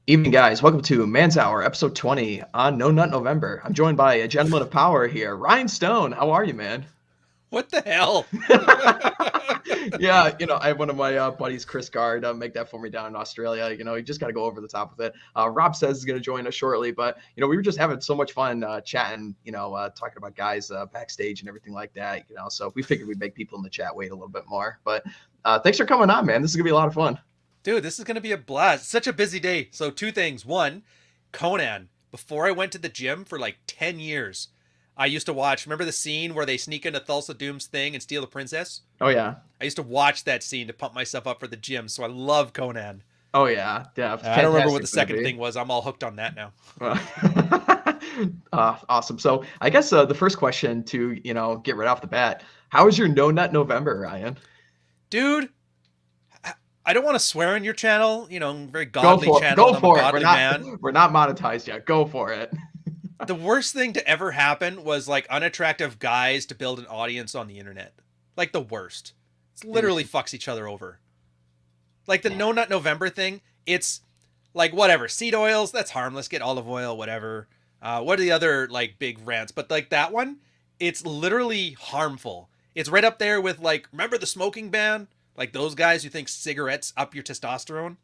Evening, guys. Welcome to Man's Hour, episode 20 on No Nut November. I'm joined by a gentleman of power here, Ryan Stone. How are you, man? What the hell? Yeah, I have one of my buddies, Chris Gard, make that for me down in Australia. You just got to go over the top of it. Rob says he's going to join us shortly, but we were just having so much fun chatting, talking about guys backstage and everything like that. So we figured we'd make people in the chat wait a little bit more. But thanks for coming on, man. This is gonna be a lot of fun. Dude, this is going to be a blast. Such a busy day. So, two things. One, Conan. Before I went to the gym for like 10 years, I used to watch. Remember the scene where they sneak into Thulsa Doom's thing and steal the princess? Oh yeah. I used to watch that scene to pump myself up for the gym. So, I love Conan. Oh yeah. Yeah. I don't remember what the second thing was. I'm all hooked on that now. Awesome. So, I guess the first question to get right off the bat: how was your No Nut November, Ryan? Dude, I don't want to swear on your channel, very godly channel. Go for it. Man. We're not monetized yet. Go for it. The worst thing to ever happen was like unattractive guys to build an audience on the internet. Like the worst. It's literally fucks each other over. Like the No Nut November thing, it's like whatever. Seed oils, that's harmless. Get olive oil, whatever. What are the other like big rants? But like that one, it's literally harmful. It's right up there with like, remember the smoking ban? Like those guys who think cigarettes up your testosterone.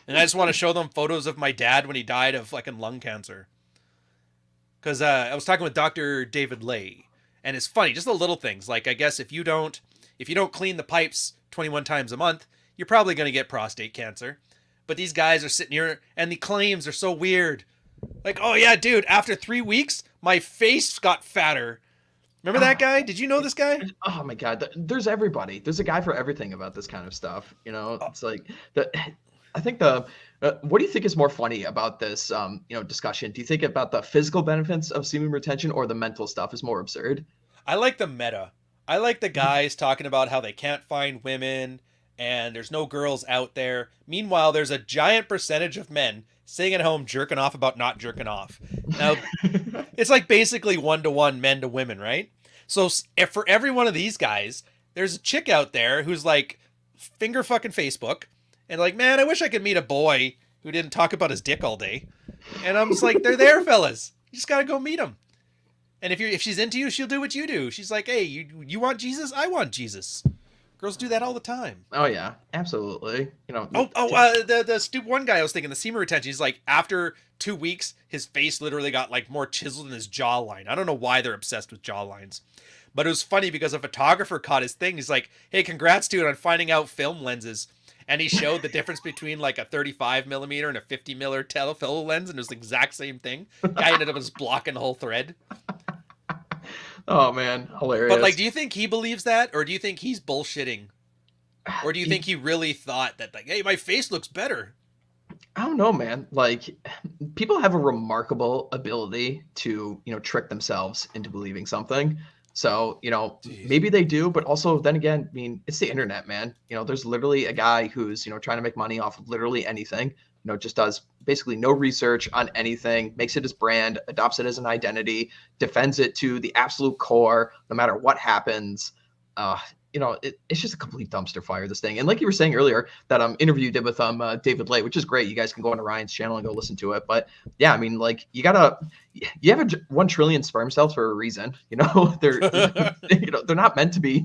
And I just want to show them photos of my dad when he died of fucking lung cancer. Because I was talking with Dr. David Lay, and it's funny, just the little things. Like I guess if you don't clean the pipes 21 times a month, you're probably going to get prostate cancer. But these guys are sitting here, and the claims are so weird. Like, oh yeah, dude, after 3 weeks, my face got fatter. Remember that guy? Did you know this guy? Oh my God. There's everybody. There's a guy for everything about this kind of stuff. It's like I think what do you think is more funny about this, discussion? Do you think about the physical benefits of semen retention or the mental stuff is more absurd? I like the meta. I like the guys talking about how they can't find women and there's no girls out there. Meanwhile, there's a giant percentage of men sitting at home jerking off about not jerking off. Now, it's like basically 1-to-1 men to women, right? So if for every one of these guys, there's a chick out there who's like finger fucking Facebook and like, man, I wish I could meet a boy who didn't talk about his dick all day. And I'm just like, they're there, fellas. You just got to go meet them. And if she's into you, she'll do what you do. She's like, hey, you want Jesus? I want Jesus. Girls do that all the time. Oh yeah, absolutely. The stupid one guy I was thinking, the semen retention. He's like, after 2 weeks, his face literally got like more chiseled in his jawline. I don't know why they're obsessed with jawlines, but it was funny because a photographer caught his thing. He's like, hey, congrats, dude, on finding out film lenses. And he showed the difference between like a 35 millimeter and a 50 millimeter telephoto lens, and it was the exact same thing. Guy ended up just blocking the whole thread. Oh man, hilarious. But like, do you think he believes that, or do you think he's bullshitting, or do you think he really thought that like, hey, my face looks better? I don't know, man. Like, people have a remarkable ability to trick themselves into believing something. So Jeez. Maybe they do, but also then again, I mean, it's the internet, man. There's literally a guy who's trying to make money off of literally anything. Just does basically no research on anything, makes it his brand, adopts it as an identity, defends it to the absolute core, no matter what happens. It's just a complete dumpster fire, this thing. And like you were saying earlier, that interview you did with David Lay, which is great. You guys can go on to Ryan's channel and go listen to it. But yeah, I mean, like you have 1 trillion sperm cells for a reason. They're they're not meant to be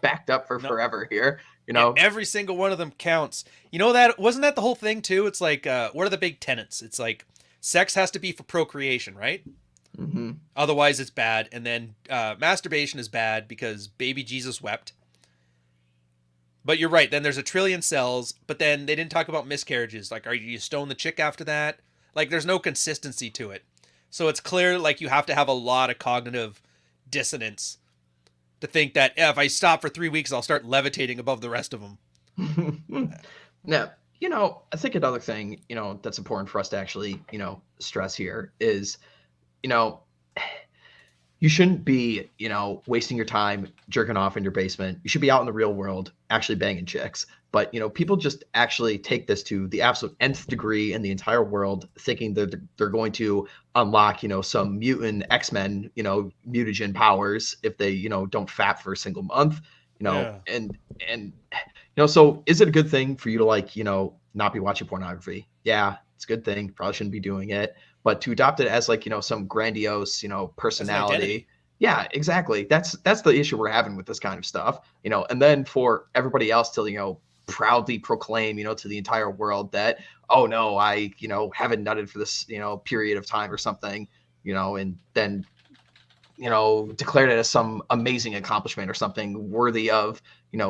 backed up for forever here. And every single one of them counts. That wasn't that the whole thing too? It's like what are the big tenets? It's like sex has to be for procreation, right? Mm-hmm. Otherwise it's bad. And then masturbation is bad because baby Jesus wept. But you're right. Then there's 1 trillion cells, but then they didn't talk about miscarriages. Like, are you stone the chick after that? Like, there's no consistency to it. So it's clear, like, you have to have a lot of cognitive dissonance to think that if I stop for 3 weeks, I'll start levitating above the rest of them. Now, I think another thing, that's important for us to actually, stress here is, you shouldn't be, wasting your time jerking off in your basement. You should be out in the real world actually banging chicks. But, people just actually take this to the absolute nth degree in the entire world, thinking that they're going to unlock, some mutant X-Men, mutagen powers if they, don't fap for a single month, Yeah. and so is it a good thing for you to like, not be watching pornography? Yeah. It's a good thing. You probably shouldn't be doing it. But to adopt it as like, some grandiose, As an identity. personality. Yeah, exactly. That's the issue we're having with this kind of stuff. And then for everybody else to, proudly proclaim, to the entire world that, oh no, I, haven't nutted for this, period of time or something, and then declared it as some amazing accomplishment or something worthy of,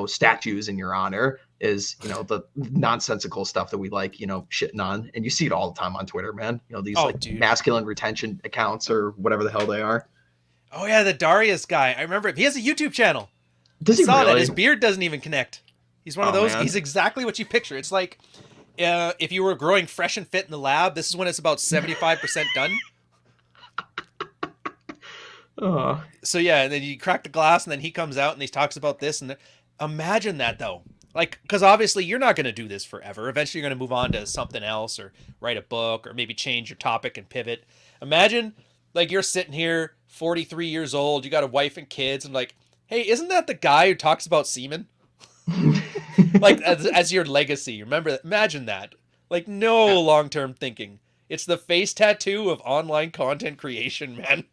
statues in your honor is, the nonsensical stuff that we like, shitting on. And you see it all the time on Twitter, man. These Oh, like dude. masculine retention accounts or whatever the hell they are. Oh yeah, the Darius guy. I remember it. He has a YouTube channel. Does I he saw really? that. His beard doesn't even connect. He's one of Oh, those. man. He's exactly what you picture. It's like if you were growing fresh and fit in the lab, this is when it's about 75% done. Oh, So yeah, and then you crack the glass, and then he comes out and he talks about this. And imagine that though, like, because obviously you're not going to do this forever. Eventually, you're going to move on to something else, or write a book, or maybe change your topic and pivot. Imagine, like, you're sitting here, 43 years old, you got a wife and kids, and like, hey, isn't that the guy who talks about semen? Like, as your legacy. Remember that? Imagine that. Like, no long-term thinking. It's the face tattoo of online content creation, man.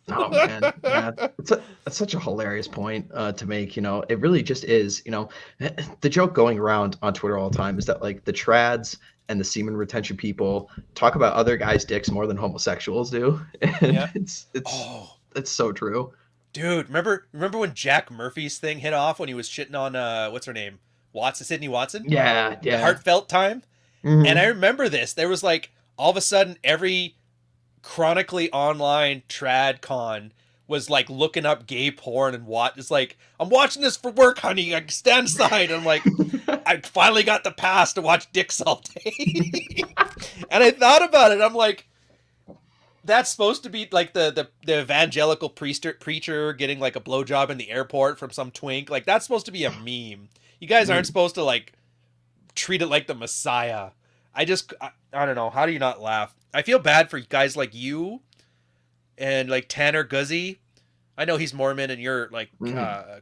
oh man, yeah, that's such a hilarious point to make. It really just is. The joke going around on Twitter all the time is that like the trads and the semen retention people talk about other guys' dicks more than homosexuals do, and Yeah. it's so true. Dude, remember when Jack Murphy's thing hit off when he was shitting on what's her name? Sydney Watson? Yeah, The yeah. heartfelt time? Mhm. And I remember this. There was like all of a sudden every chronically online trad con was like looking up gay porn and it's like, I'm watching this for work, honey. I stand aside. I'm like, I finally got the pass to watch dicks all day. And I thought about it. I'm like, that's supposed to be like the evangelical preacher getting like a blowjob in the airport from some twink. Like, that's supposed to be a meme. You guys aren't supposed to like treat it like the Messiah. I don't know. How do you not laugh? I feel bad for guys like you and like Tanner Guzzi. I know he's Mormon and you're like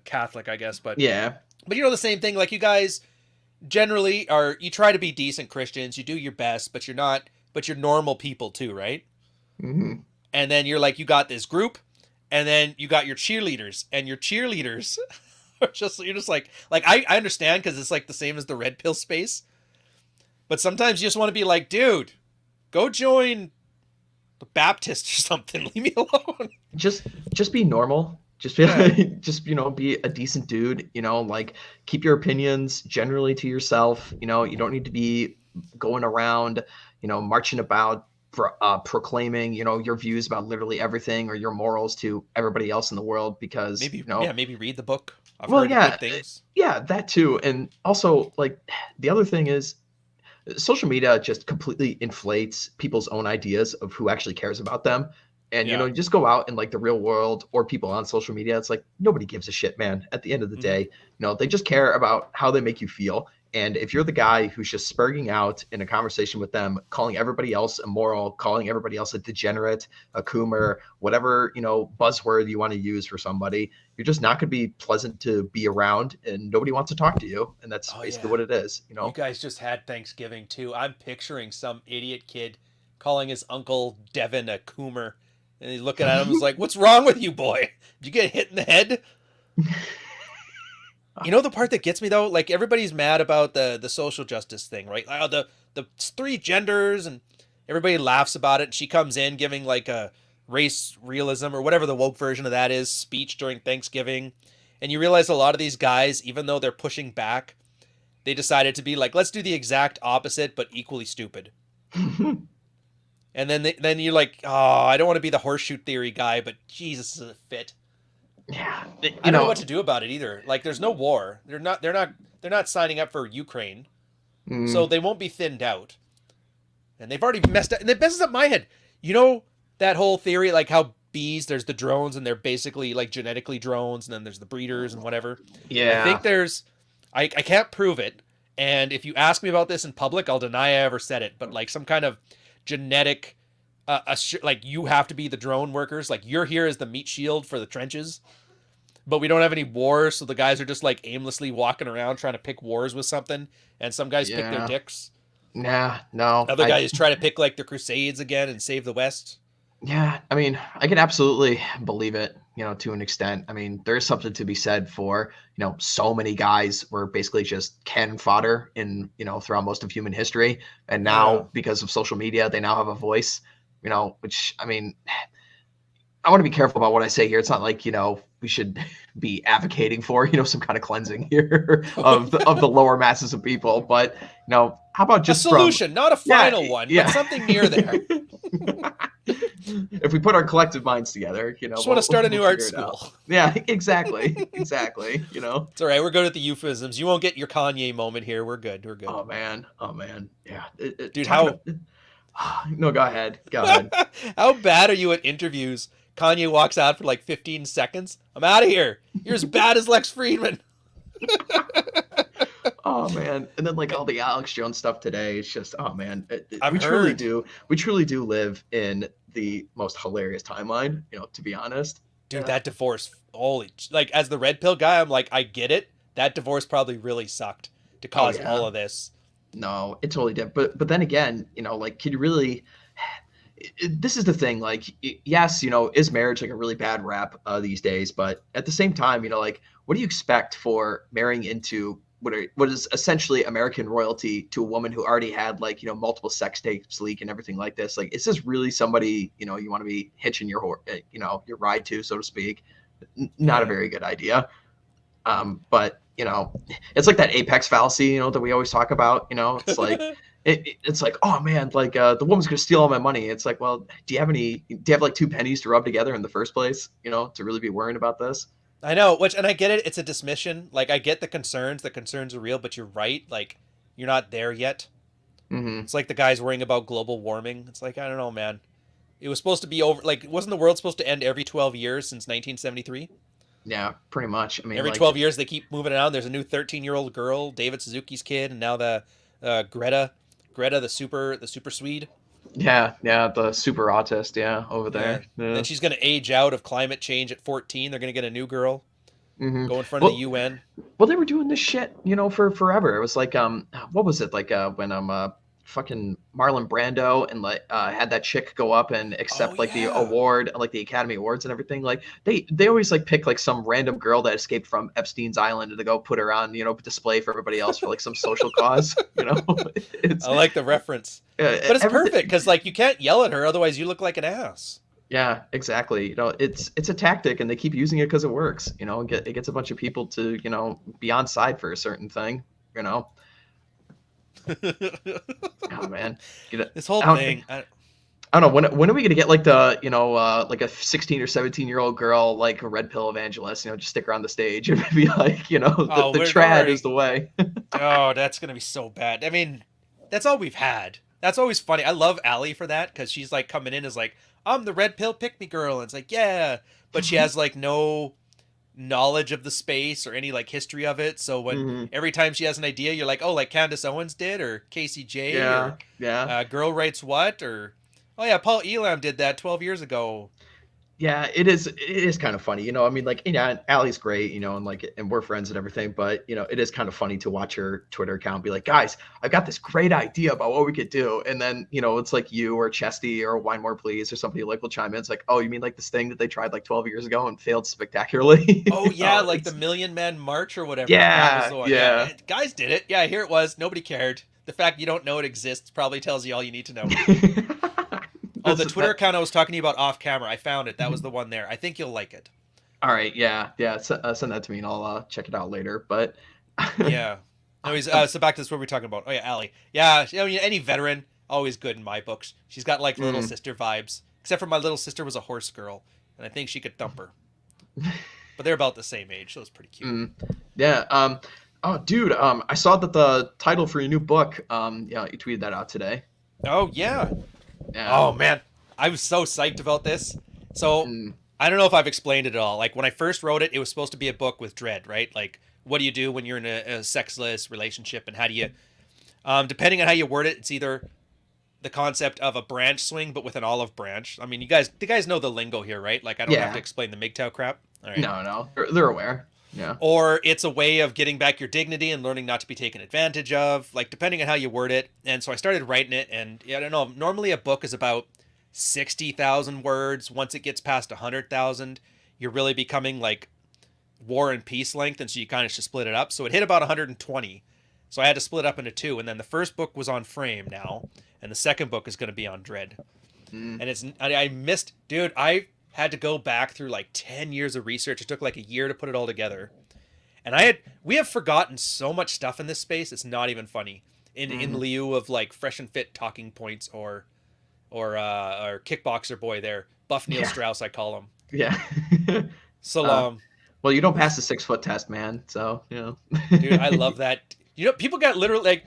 Catholic, I guess, but Yeah. But the same thing. Like, you guys generally you try to be decent Christians. You do your best, but you're not. But you're normal people too, right? Hmm. And then you're like, you got this group, and then you got your cheerleaders, and your cheerleaders are you're just like I understand, because it's like the same as the red pill space. But sometimes you just want to be like, dude, go join the Baptist or something. Leave me alone. Just be normal. Just be just be a decent dude. Like keep your opinions generally to yourself. You don't need to be going around, marching about proclaiming, your views about literally everything or your morals to everybody else in the world because Maybe maybe read the book. I've well, heard yeah, good things. yeah, that too. And also like the other thing is social media just completely inflates people's own ideas of who actually cares about them. And Yeah. you just go out in like the real world or people on social media, it's like nobody gives a shit, man. At the end of the day, they just care about how they make you feel. And if you're the guy who's just spurging out in a conversation with them, calling everybody else immoral, calling everybody else a degenerate, a coomer, whatever, buzzword you want to use for somebody, you're just not going to be pleasant to be around and nobody wants to talk to you. And that's basically what it is, You guys just had Thanksgiving too. I'm picturing some idiot kid calling his uncle Devin a coomer. And he's looking at him and was like, what's wrong with you, boy? Did you get hit in the head? The part that gets me though, like everybody's mad about the social justice thing, right? The 3 genders, and everybody laughs about it. And she comes in giving like a race realism or whatever the woke version of that is speech during Thanksgiving, and you realize a lot of these guys, even though they're pushing back, they decided to be like, let's do the exact opposite but equally stupid. And then you're like, oh, I don't want to be the horseshoe theory guy, but Jesus, is it fit? Yeah, I don't know what to do about it either. Like, there's no war. They're not signing up for Ukraine, so they won't be thinned out. And they've already messed up. And it messes up my head. That whole theory, like how bees, there's the drones, and they're basically like genetically drones, and then there's the breeders and whatever. Yeah, I think there's, I can't prove it. And if you ask me about this in public, I'll deny I ever said it. But like some kind of genetic, like you have to be the drone workers. Like you're here as the meat shield for the trenches. But we don't have any wars, so the guys are just like aimlessly walking around trying to pick wars with something, and some guys pick their dicks. Nah, no, Other guys try to pick like the Crusades again and save the West. yeah, I mean, I can absolutely believe it, to an extent. I mean, there is something to be said for, so many guys were basically just cannon fodder throughout most of human history. And Yeah. now, because of social media, they now have a voice, which, I mean, I want to be careful about what I say here. It's not like, we should be advocating for, some kind of cleansing here of the lower masses of people. But, how about A just from, solution, not a yeah, final one, but yeah. something near there. If we put our collective minds together, Just want to start a we'll new art figure it out. school. Yeah, exactly. Exactly. It's all right. We're good at the euphemisms. You won't get your Kanye moment here. We're good. We're good. Oh man. Oh man. Yeah. Dude, Talking how of, no, go ahead. Go ahead. how bad are you at interviews? Kanye walks out for like 15 seconds. I'm out of here. You're as bad as Lex Friedman. Oh man. And then like all the Alex Jones stuff today, it's just, oh man. I've We truly heard. do. We truly do live in the most hilarious timeline, to be honest. Dude, Yeah. that divorce, holy, like as the red pill guy, I'm like, I get it. That divorce probably really sucked to Oh cause all yeah. of this. No, it totally did. But then again, like, can you really? This is the thing. Like, yes, is marriage like a really bad rap these days? But at the same time, like, what do you expect for marrying into what is essentially American royalty to a woman who already had like multiple sex tapes leak and everything like this? Like, is this really somebody you want to be hitching your ride to, so to speak? Not a Yeah. very good idea. But it's like that apex fallacy, that we always talk about. It's like it's like, oh man, like the woman's gonna steal all my money. It's like, well, do you have like two pennies to rub together in the first place, to really be worrying about this? I know, and I get it. It's a dismission. Like, I get the concerns. The concerns are real, but you're right. Like, you're not there yet. Hmm. It's like the guys worrying about global warming. It's like, I don't know, man. It was supposed to be over. Like, wasn't the world supposed to end every 12 years since 1973? Yeah, pretty much. I mean, Every like, 12 years, they keep moving it on. There's a new 13-year-old girl, David Suzuki's kid, and now the Greta, the super Swede. yeah, the super autist, yeah, over Yeah. there. And then Yeah. she's going to age out of climate change at 14. They're going to get a new girl, Hmm. go in front of the Well, UN. well, they were doing this shit, for forever. It was like, what was it like, when fucking Marlon Brando and like had that chick go up and Oh accept like the yeah. award, like the Academy Awards and everything. Like they always like pick like some random girl that escaped from Epstein's Island to go put her on, display for everybody else for like some social cause. It's I like the reference. But it's everything. perfect because like you can't yell at her, otherwise you look like an ass. Yeah, exactly. It's a tactic, and they keep using it because it works. It gets a bunch of people to be on side for a certain thing. You know. Oh man, This whole I don't, thing. I don't know when are we gonna get like the like a 16 or 17-year-old girl like a red pill evangelist, just stick her on the stage and be like, Oh, the we're trad already. is the way. Oh, that's gonna be so bad. I mean, that's all we've had. That's always funny. I love Allie for that because she's like coming in as like, I'm the red pill pick me girl, and it's like, yeah, but she has like no knowledge of the space or any like history of it. So when Hmm. every time she has an idea, you're like, oh, like Candace Owens did, or Casey J, Yeah, or yeah. Girl Writes What, or oh yeah, Paul Elam did that 12 years ago. Yeah, it is kind of funny, I mean, like, Allie's great, and like, and we're friends and everything, but it is kind of funny to watch her Twitter account be like, guys, I've got this great idea about what we could do, and then it's like you or Chesty or Wine More Please or somebody like will chime in. It's like, oh, you mean like this thing that they tried like 12 years ago and failed spectacularly? Oh yeah, like the It's Million Man March or whatever. That was yeah, the one. Yeah, yeah. guys did it. Yeah, here it was. Nobody cared. The fact you don't know it exists probably tells you all you need to know. Oh, the Twitter That. account I was talking about off camera. I found it. That was the one there. I think you'll like it. All right, yeah, yeah. Send that to me and I'll check it out later. But Yeah. Anyways, so back to this. What we're talking about? Oh yeah, Allie. Yeah, any veteran always good in my books. She's got like little mm, sister vibes. Except for my little sister was a horse girl, and I think she could thump her. But they're about the same age, so it's pretty cute. yeah. Oh, dude. I saw that the title for your new book. Yeah, you tweeted that out today. Oh yeah. Yeah. Oh man, I was so psyched about this. So Mm, I don't know if I've explained it at all. Like when I first wrote it, it was supposed to be a book with dread, right? Like what do you do when you're in a sexless relationship, and how do you, depending on how you word it, it's either the concept of a branch swing, but with an olive branch. I mean, the guys know the lingo here, right? Like I don't have to yeah. explain the MGTOW crap. All right. No, no. They're aware. Yeah. or it's a way of getting back your dignity and learning not to be taken advantage of, like depending on how you word it. And so I started writing it, and I don't know, normally a book is about 60,000 words. Once it gets past 100,000, you're really becoming like War and Peace length, and so you kind of should split it up. So it hit about 120. So I had to split up into two, and then the first book was on Frame now, and the second book is going to be on Dread. Mm. And I missed, dude, I had to go back through like 10 years of research. It took like a year to put it all together. And we have forgotten so much stuff in this space. It's not even funny. In lieu of like fresh and fit talking points or kickboxer boy there, Buff Neil Strauss, I call him. Yeah. So well, you don't pass the 6 foot test, man. So dude, I love that. People got literally like,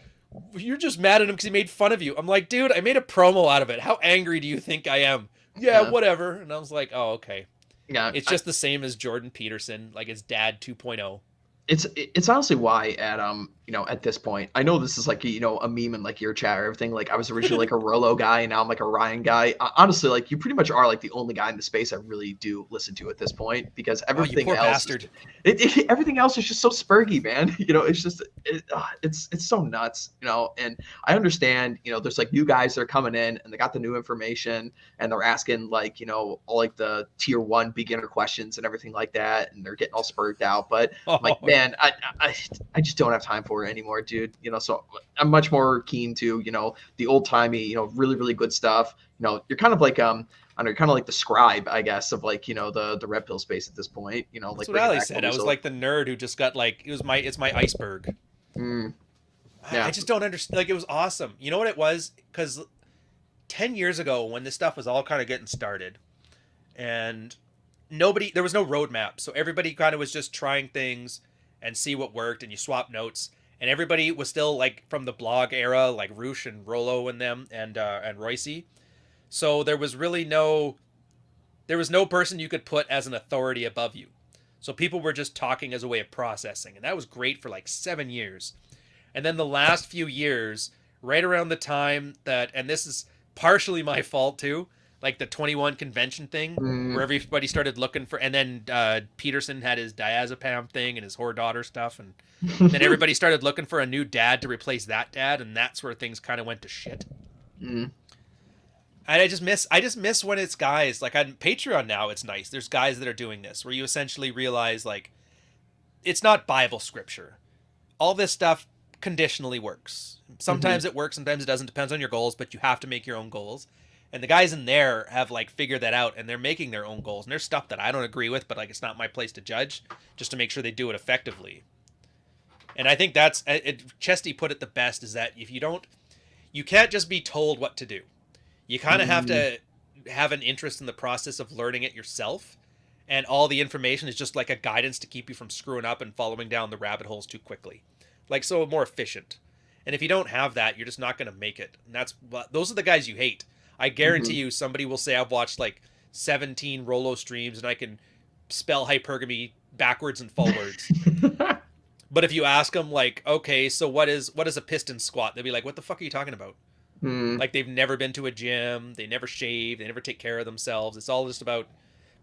you're just mad at him because he made fun of you. I'm like, dude, I made a promo out of it. How angry do you think I am? Yeah, whatever. And I was like, oh, okay. Yeah, it's just the same as Jordan Peterson, like his dad 2.0. It's honestly why at this point, I know this is like a meme in like your chat or everything. Like I was originally like a Rolo guy, and now I'm like a Ryan guy. Honestly, like you pretty much are like the only guy in the space I really do listen to at this point, because everything you poor else, bastard. Everything else is just so spurgy, man. It's just it's so nuts, And I understand, there's like new guys that are coming in and they got the new information and they're asking like all like the tier 1 beginner questions and everything like that, and they're getting all spurred out, but I'm like, man, I just don't have time for it anymore, dude. So I'm much more keen to, the old timey, really, really good stuff. You're kind of like, I don't know, you're kind of like the scribe, I guess, of like, the red pill space at this point, That's like what Ali said. I was like the nerd who just got like, it's my iceberg. Yeah. I just don't understand. Like, it was awesome. You know what it was? Because 10 years ago, when this stuff was all kind of getting started, and there was no roadmap. So everybody kind of was just trying things and see what worked, and you swap notes, and everybody was still like from the blog era, like Roosh and Rollo and them and Royce. So there was no person you could put as an authority above you. So people were just talking as a way of processing, and that was great for like 7 years. And then the last few years, right around the time that, and this is partially my fault too, like the 21 convention thing, where everybody started looking for, and then Peterson had his diazepam thing and his whore daughter stuff, and then everybody started looking for a new dad to replace that dad, and that's where things kind of went to shit. And I just miss when it's guys like on Patreon now. It's nice. There's guys that are doing this where you essentially realize like it's not Bible scripture. All this stuff conditionally works. Sometimes it works, sometimes it doesn't. Depends on your goals, but you have to make your own goals. And the guys in there have like figured that out, and they're making their own goals. And there's stuff that I don't agree with, but like it's not my place to judge, just to make sure they do it effectively. And I think that's Chesty put it the best, is that if you can't just be told what to do. You kind of have to have an interest in the process of learning it yourself. And all the information is just like a guidance to keep you from screwing up and following down the rabbit holes too quickly. Like, so more efficient. And if you don't have that, you're just not going to make it. And those are the guys you hate. I guarantee you somebody will say, I've watched like 17 Rolo streams and I can spell hypergamy backwards and forwards. But if you ask them like, okay, so what is a piston squat? They'll be like, what the fuck are you talking about? Like, they've never been to a gym. They never shave. They never take care of themselves. It's all just about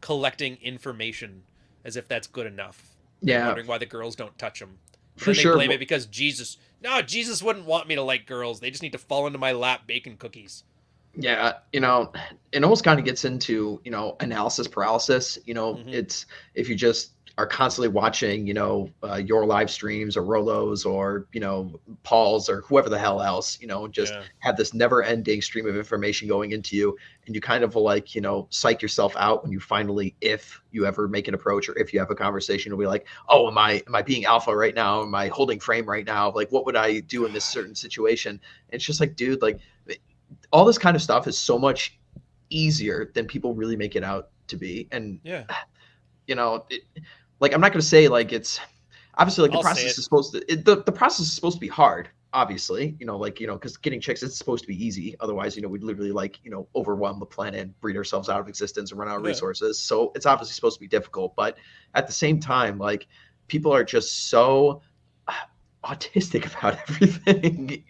collecting information as if that's good enough. Yeah. Wondering why the girls don't touch them. For They sure. blame it because Jesus wouldn't want me to like girls. They just need to fall into my lap baking cookies. Yeah, it almost kind of gets into, analysis paralysis. It's, if you just are constantly watching, your live streams or Rolos or, Paul's or whoever the hell else, just have this never ending stream of information going into you. And you kind of like, psych yourself out when you finally, if you ever make an approach or if you have a conversation, you'll be like, oh, am I being alpha right now? Am I holding frame right now? Like, what would I do in this certain situation? And it's just like, dude, like, all this kind of stuff is so much easier than people really make it out to be. And, like, I'm not going to say like it's obviously like the process is supposed to, the process is supposed to be hard, obviously, because getting chicks, it's supposed to be easy. Otherwise, we'd literally like, overwhelm the planet and breed ourselves out of existence and run out of resources. So it's obviously supposed to be difficult. But at the same time, like, people are just so autistic about everything,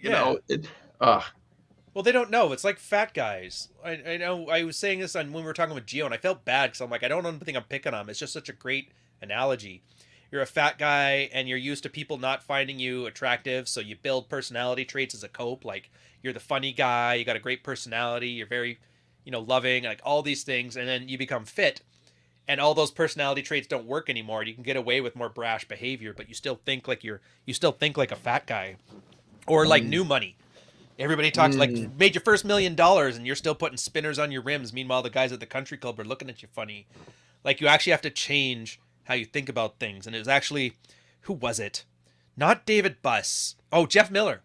Well, they don't know. It's like fat guys. I know. I was saying this when we were talking with Gio, and I felt bad because I'm like, I don't think I'm picking on him. It's just such a great analogy. you're a fat guy and you're used to people not finding you attractive, so you build personality traits as a cope. Like you're the funny guy, you got a great personality, you're very, loving, like all these things, and then you become fit, and all those personality traits don't work anymore. You can get away with more brash behavior, but you still think like a fat guy, or like new money. Everybody talks like you made your first $1,000,000 and you're still putting spinners on your rims. Meanwhile, the guys at the country club are looking at you funny. Like you actually have to change how you think about things. And it was actually, who was it? Not David Buss. Oh, Jeff Miller.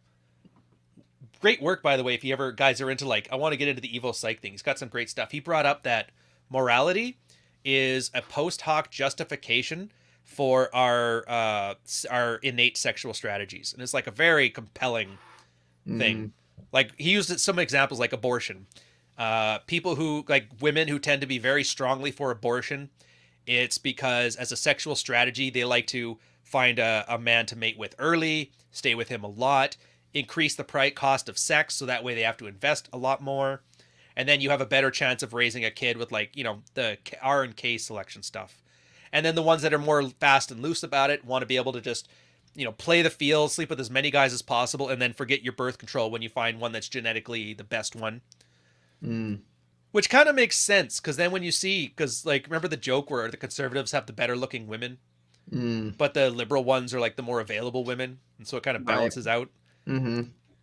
Great work, by the way. If you ever guys are into like, I want to get into the Evo Psych thing. He's got some great stuff. He brought up that morality is a post hoc justification for our innate sexual strategies, and it's like a very compelling thing. Like he used some examples like abortion. People who like women who tend to be very strongly for abortion, it's because as a sexual strategy, they like to find a man to mate with early, stay with him a lot, increase the cost of sex, so that way they have to invest a lot more. And then you have a better chance of raising a kid with like, the R and K selection stuff. And then the ones that are more fast and loose about it want to be able to just, play the field, sleep with as many guys as possible, and then forget your birth control when you find one that's genetically the best one. Which kind of makes sense, because then when you see, because like, remember the joke where the conservatives have the better looking women, but the liberal ones are like the more available women, and so it kind of balances out.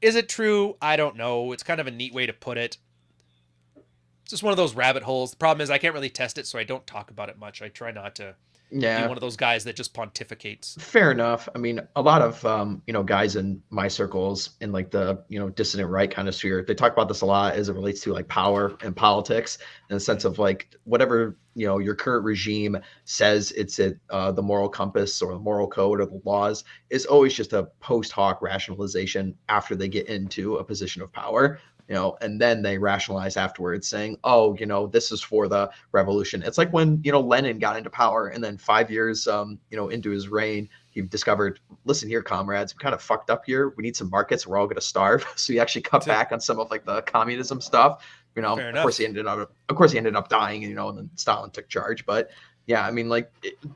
Is it true? I don't know. It's kind of a neat way to put it. It's just one of those rabbit holes. The problem is I can't really test it, so I don't talk about it much. I try not to be one of those guys that just pontificates. Fair enough. I mean, a lot of guys in my circles in like the dissident right kind of sphere, they talk about this a lot as it relates to like power and politics, in the sense of like whatever your current regime says it's the moral compass or the moral code or the laws is always just a post hoc rationalization after they get into a position of power. And then they rationalize afterwards saying, oh, this is for the revolution. It's like when, Lenin got into power, and then 5 years, into his reign, he discovered, listen here, comrades, we kind of fucked up here. We need some markets. We're all going to starve. So he actually cut back on some of like the communism stuff. Of course he ended up dying, and then Stalin took charge. But yeah, I mean, like,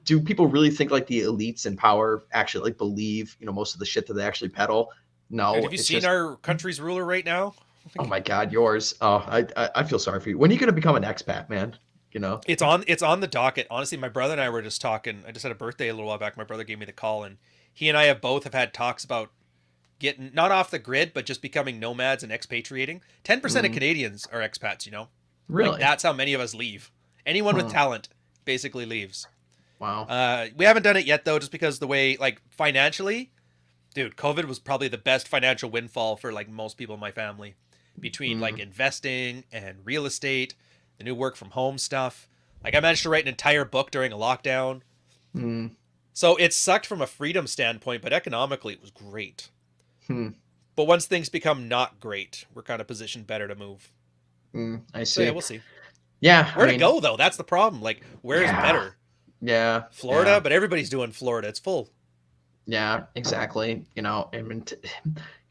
do people really think like the elites in power actually like believe, most of the shit that they actually peddle? No. Dude, have you seen our country's ruler right now? Oh my God, yours. Oh, I feel sorry for you. When are you going to become an expat, man? It's on the docket. Honestly, my brother and I were just talking. I just had a birthday a little while back. My brother gave me the call, and he and I have both had talks about getting not off the grid, but just becoming nomads and expatriating. 10% of Canadians are expats. Really? Like, that's how many of us leave. Anyone with talent basically leaves. Wow. We haven't done it yet though, just because the way like financially, dude, COVID was probably the best financial windfall for like most people in my family. Between like investing and real estate, the new work from home stuff. Like I managed to write an entire book during a lockdown. So it sucked from a freedom standpoint, but economically it was great. But once things become not great, we're kind of positioned better to move. I see. So yeah, we'll see. Yeah. Where to go though? That's the problem. Like where is better? Yeah. Florida, but everybody's doing Florida. It's full. Yeah, exactly. I mean,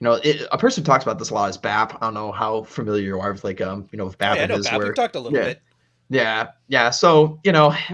a person who talks about this a lot is BAP. I don't know how familiar you are with like, with BAP. Oh, yeah, I know BAP. We've talked a little bit. Yeah. So,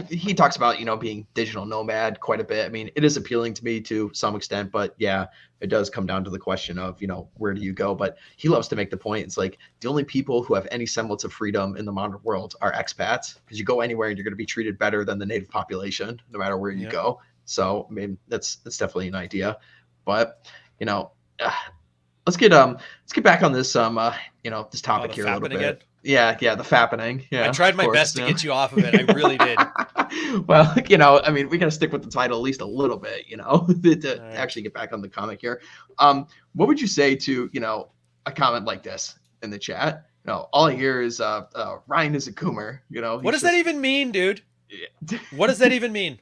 he talks about, being digital nomad quite a bit. I mean, it is appealing to me to some extent, but yeah, it does come down to the question of, where do you go? But he loves to make the point. It's like the only people who have any semblance of freedom in the modern world are expats, because you go anywhere and you're going to be treated better than the native population, no matter where you go. So, I mean, that's definitely an idea, but, let's get back on this, this topic here a little bit. Again? Yeah, the fappening. Yeah, I tried my best to get you off of it. I really did. Well, I mean, we got to stick with the title at least a little bit, to actually get back on the comic here. What would you say to, a comment like this in the chat? All I hear is, Ryan is a coomer, What does that even mean, dude? Yeah. What does that even mean?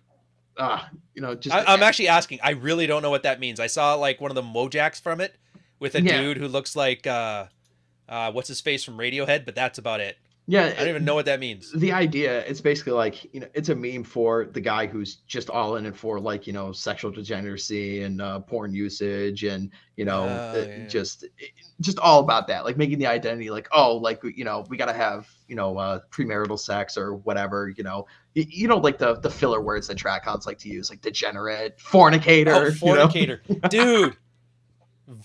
I'm actually asking. I really don't know what that means. I saw like one of the Mojacks from it with a dude who looks like what's his face from Radiohead, but that's about it. Yeah, I don't even know what that means. the idea, it's basically like, it's a meme for the guy who's just all in it for like, sexual degeneracy and porn usage and, Yeah. just all about that, like making the identity like, oh, like, we got to have, premarital sex or whatever, like the filler words that track cons like to use, like degenerate, Oh, fornicator, fornicator. Dude,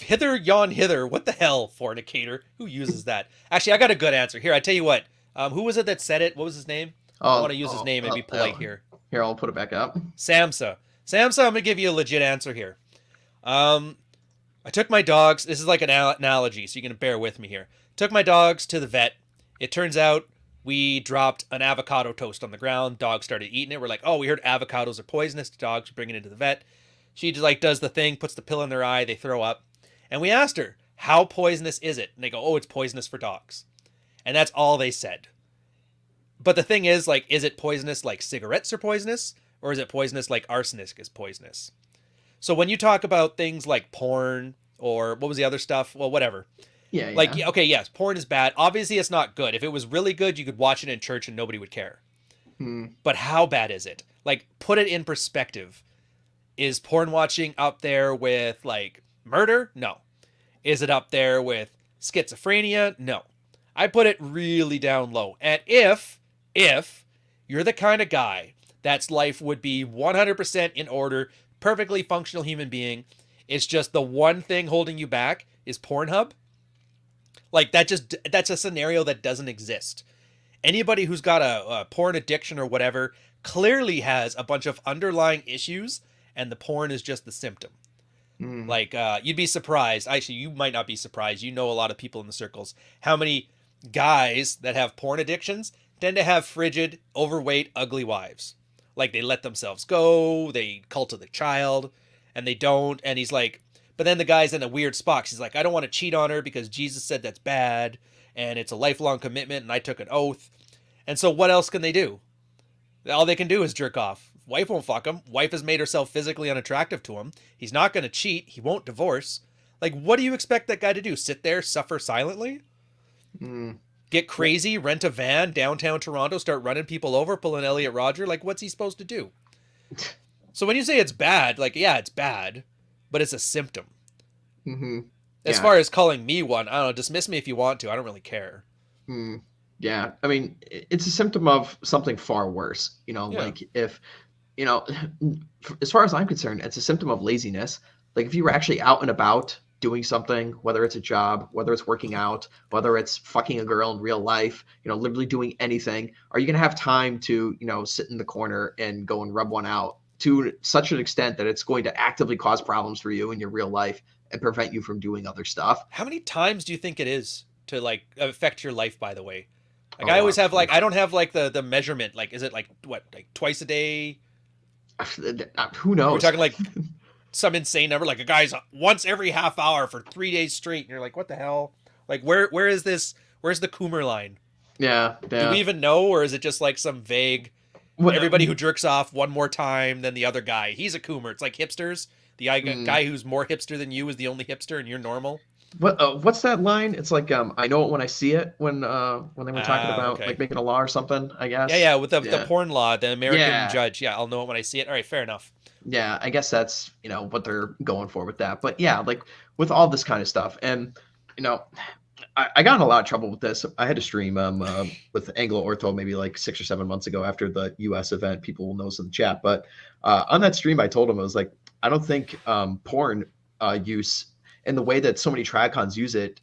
hither yon hither. What the hell, fornicator? Who uses that? Actually, I got a good answer. Here, I tell you what. Who was it that said it? What was his name? I want Oh, to use his oh, name and be oh, polite oh. here. Here, I'll put it back up. Samsa. Samsa, I'm going to give you a legit answer here. Um, I took my dogs. This is like an analogy, so you're going to bear with me here. Took my dogs to the vet. It turns out we dropped an avocado toast on the ground. Dogs started eating it. We're like, oh, we heard avocados are poisonous to dogs. We bring it into the vet. She just like does the thing, puts the pill in their eye. They throw up. And we asked her, how poisonous is it? And they go, oh, it's poisonous for dogs. And that's all they said. But the thing is, like, is it poisonous like cigarettes are poisonous? Or is it poisonous like arsenic is poisonous? So when you talk about things like porn or what was the other stuff? Well, whatever. Yeah, Like, yeah. okay, yes, porn is bad. Obviously, it's not good. If it was really good, you could watch it in church and nobody would care. Hmm. But how bad is it? Like, put it in perspective. Is porn watching up there with, like, murder? No. Is it up there with schizophrenia? No. I put it really down low. And if you're the kind of guy that's life would be 100% in order, perfectly functional human being, it's just the one thing holding you back is Pornhub. Like that's a scenario that doesn't exist. Anybody who's got a porn addiction or whatever clearly has a bunch of underlying issues, and the porn is just the symptom. Hmm. Like you'd be surprised. Actually, you might not be surprised. You know a lot of people in the circles. How many guys that have porn addictions tend to have frigid, overweight, ugly wives? Like they let themselves go, they cult of the child, and they don't. And he's like, but then the guy's in a weird spot. He's like, I don't want to cheat on her because Jesus said that's bad, and it's a lifelong commitment, and I took an oath. And so what else can they do? All they can do is jerk off. Wife won't fuck him. Wife has made herself physically unattractive to him. He's not going to cheat. He won't divorce. Like, what do you expect that guy to do? Sit there, suffer silently? Hmm. Get crazy, rent a van downtown Toronto, start running people over, pull an Elliot Rodger? Like, what's he supposed to do? So when you say it's bad, like, yeah, it's bad, but it's a symptom. Hmm. As Yeah. far as calling me one, I don't know, dismiss me if you want to. I don't really care. Hmm. Yeah. I mean, it's a symptom of something far worse. Yeah. Like if, you know, as far as I'm concerned, it's a symptom of laziness. Like if you were actually out and about doing something, whether it's a job, whether it's working out, whether it's fucking a girl in real life, literally doing anything, are you going to have time to, sit in the corner and go and rub one out to such an extent that it's going to actively cause problems for you in your real life and prevent you from doing other stuff? How many times do you think it is to, like, affect your life, by the way? Like, I Oh, always have, like, I don't have, like, the measurement. Like, is it, like, what, like, twice a day? who Are we knows? talking, like, some insane number? Like, a guy's once every half hour for 3 days straight, and you're like, what the hell? Like, where is this? Where's the Coomer line? Yeah, Do we yeah. even know, or is it just, like, some vague, What? everybody who jerks off one more time than the other guy, he's a Coomer. It's like hipsters. The Mm, guy who's more hipster than you is the only hipster, and you're normal. what's that line? It's like I know it when I see it when they were talking Ah, about like okay. making a law or something, I Yeah, guess. yeah, with the Yeah. porn law, the American Yeah. judge. Yeah, I'll know it when I see it. All right, fair enough. Yeah, I guess that's, what they're going for with that. But yeah, like with all this kind of stuff. And, you know, I got in a lot of trouble with this. I had to stream with Anglo Ortho maybe like 6 or 7 months ago after the US event. People will know this in the chat. But on that stream, I told him, I was like, I don't think porn use and the way that so many trad use it,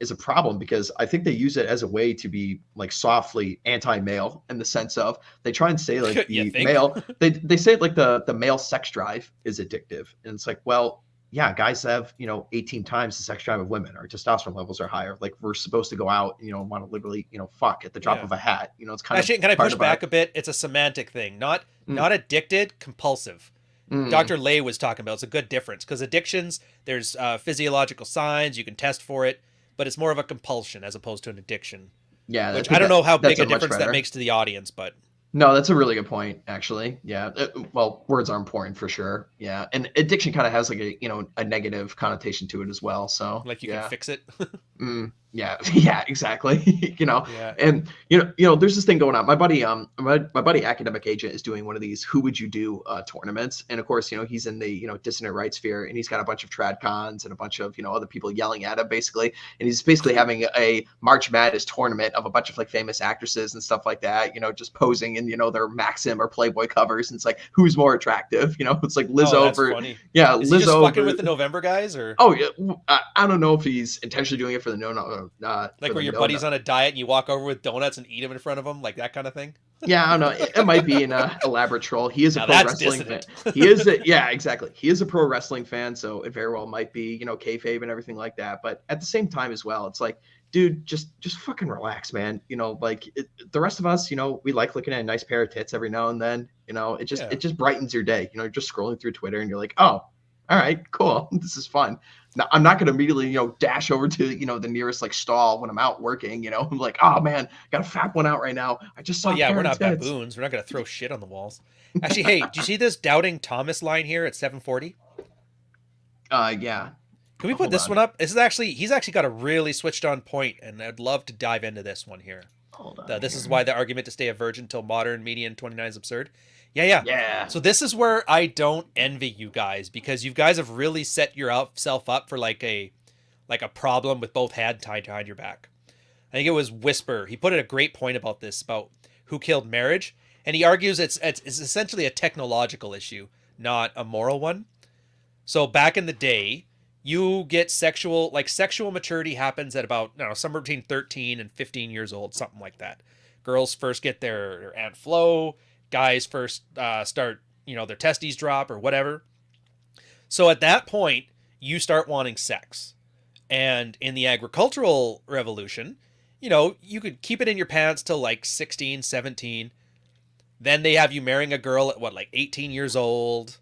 is a problem because I think they use it as a way to be like softly anti-male in the sense of they try and say like You the think? male, they say like the male sex drive is addictive. And it's like, well, yeah, guys have, 18 times the sex drive of women. Our testosterone levels are higher. Like we're supposed to go out, want to literally, fuck at the drop Yeah. of a hat. It's kind of Actually, can I part push of our back a bit? It's a semantic thing, not mm, addicted, compulsive. mm, Dr. Lay was talking about it's a good difference because addictions, there's physiological signs you can test for it, but it's more of a compulsion as opposed to an addiction. yeah, I Which I think don't know how that's big a a much difference that better. makes to the audience, but No, that's a really good point, actually. Yeah. Well, words are important for sure. Yeah. And addiction kind of has like a negative connotation to it as well. So, like you can yeah. fix it. Mm, Yeah, exactly. Yeah. And there's this thing going on. My buddy, my buddy, academic agent, is doing one of these "Who Would You Do" tournaments, and of course, he's in the dissident right sphere, and he's got a bunch of trad cons and a bunch of other people yelling at him basically, and he's basically having a March Madness tournament of a bunch of like famous actresses and stuff like that, just posing in their Maxim or Playboy covers, and it's like who's more attractive, it's like Lizzo that's over, funny. yeah, Is Lizzo he just fucking over, with the November guys, or oh yeah, I don't know if he's intentionally doing it for the like where your buddy's on a diet and you walk over with donuts and eat them in front of him, like that kind of thing? Yeah, I don't know. It might be an elaborate troll. He is a Now pro that's wrestling dissident. fan. He is yeah, exactly. He is a pro wrestling fan, so it very well might be kayfabe and everything like that. But at the same time as well, it's like, dude, just fucking relax, man. The rest of us, we like looking at a nice pair of tits every now and then. It just brightens your day. You're just scrolling through Twitter and you're like, oh, all right, cool. This is fun. Now, I'm not going to immediately, dash over to, the nearest like stall when I'm out working, I'm like, oh man, got a fat one out right now. I just saw. Oh yeah, we're not tits. baboons. We're not going to throw shit on the walls. Actually, hey, do you see this Doubting Thomas line here at 740? Yeah. Can we put this one up? He's actually got a really switched on point, and I'd love to dive into this one here. Hold on. This is why the argument to stay a virgin till modern median 29 is absurd. Yeah. Yeah. So this is where I don't envy you guys, because you guys have really set yourself up for like a problem with both hands tied behind your back. I think it was Whisper. He put in a great point about this, about who killed marriage, and he argues it's essentially a technological issue, not a moral one. So back in the day, you get sexual maturity happens at about somewhere between 13 and 15 years old, something like that. Girls first get their Aunt Flo. Guys first start, their testes drop or whatever. So at that point, you start wanting sex. And in the agricultural revolution, you could keep it in your pants till like 16, 17. Then they have you marrying a girl at like 18 years old.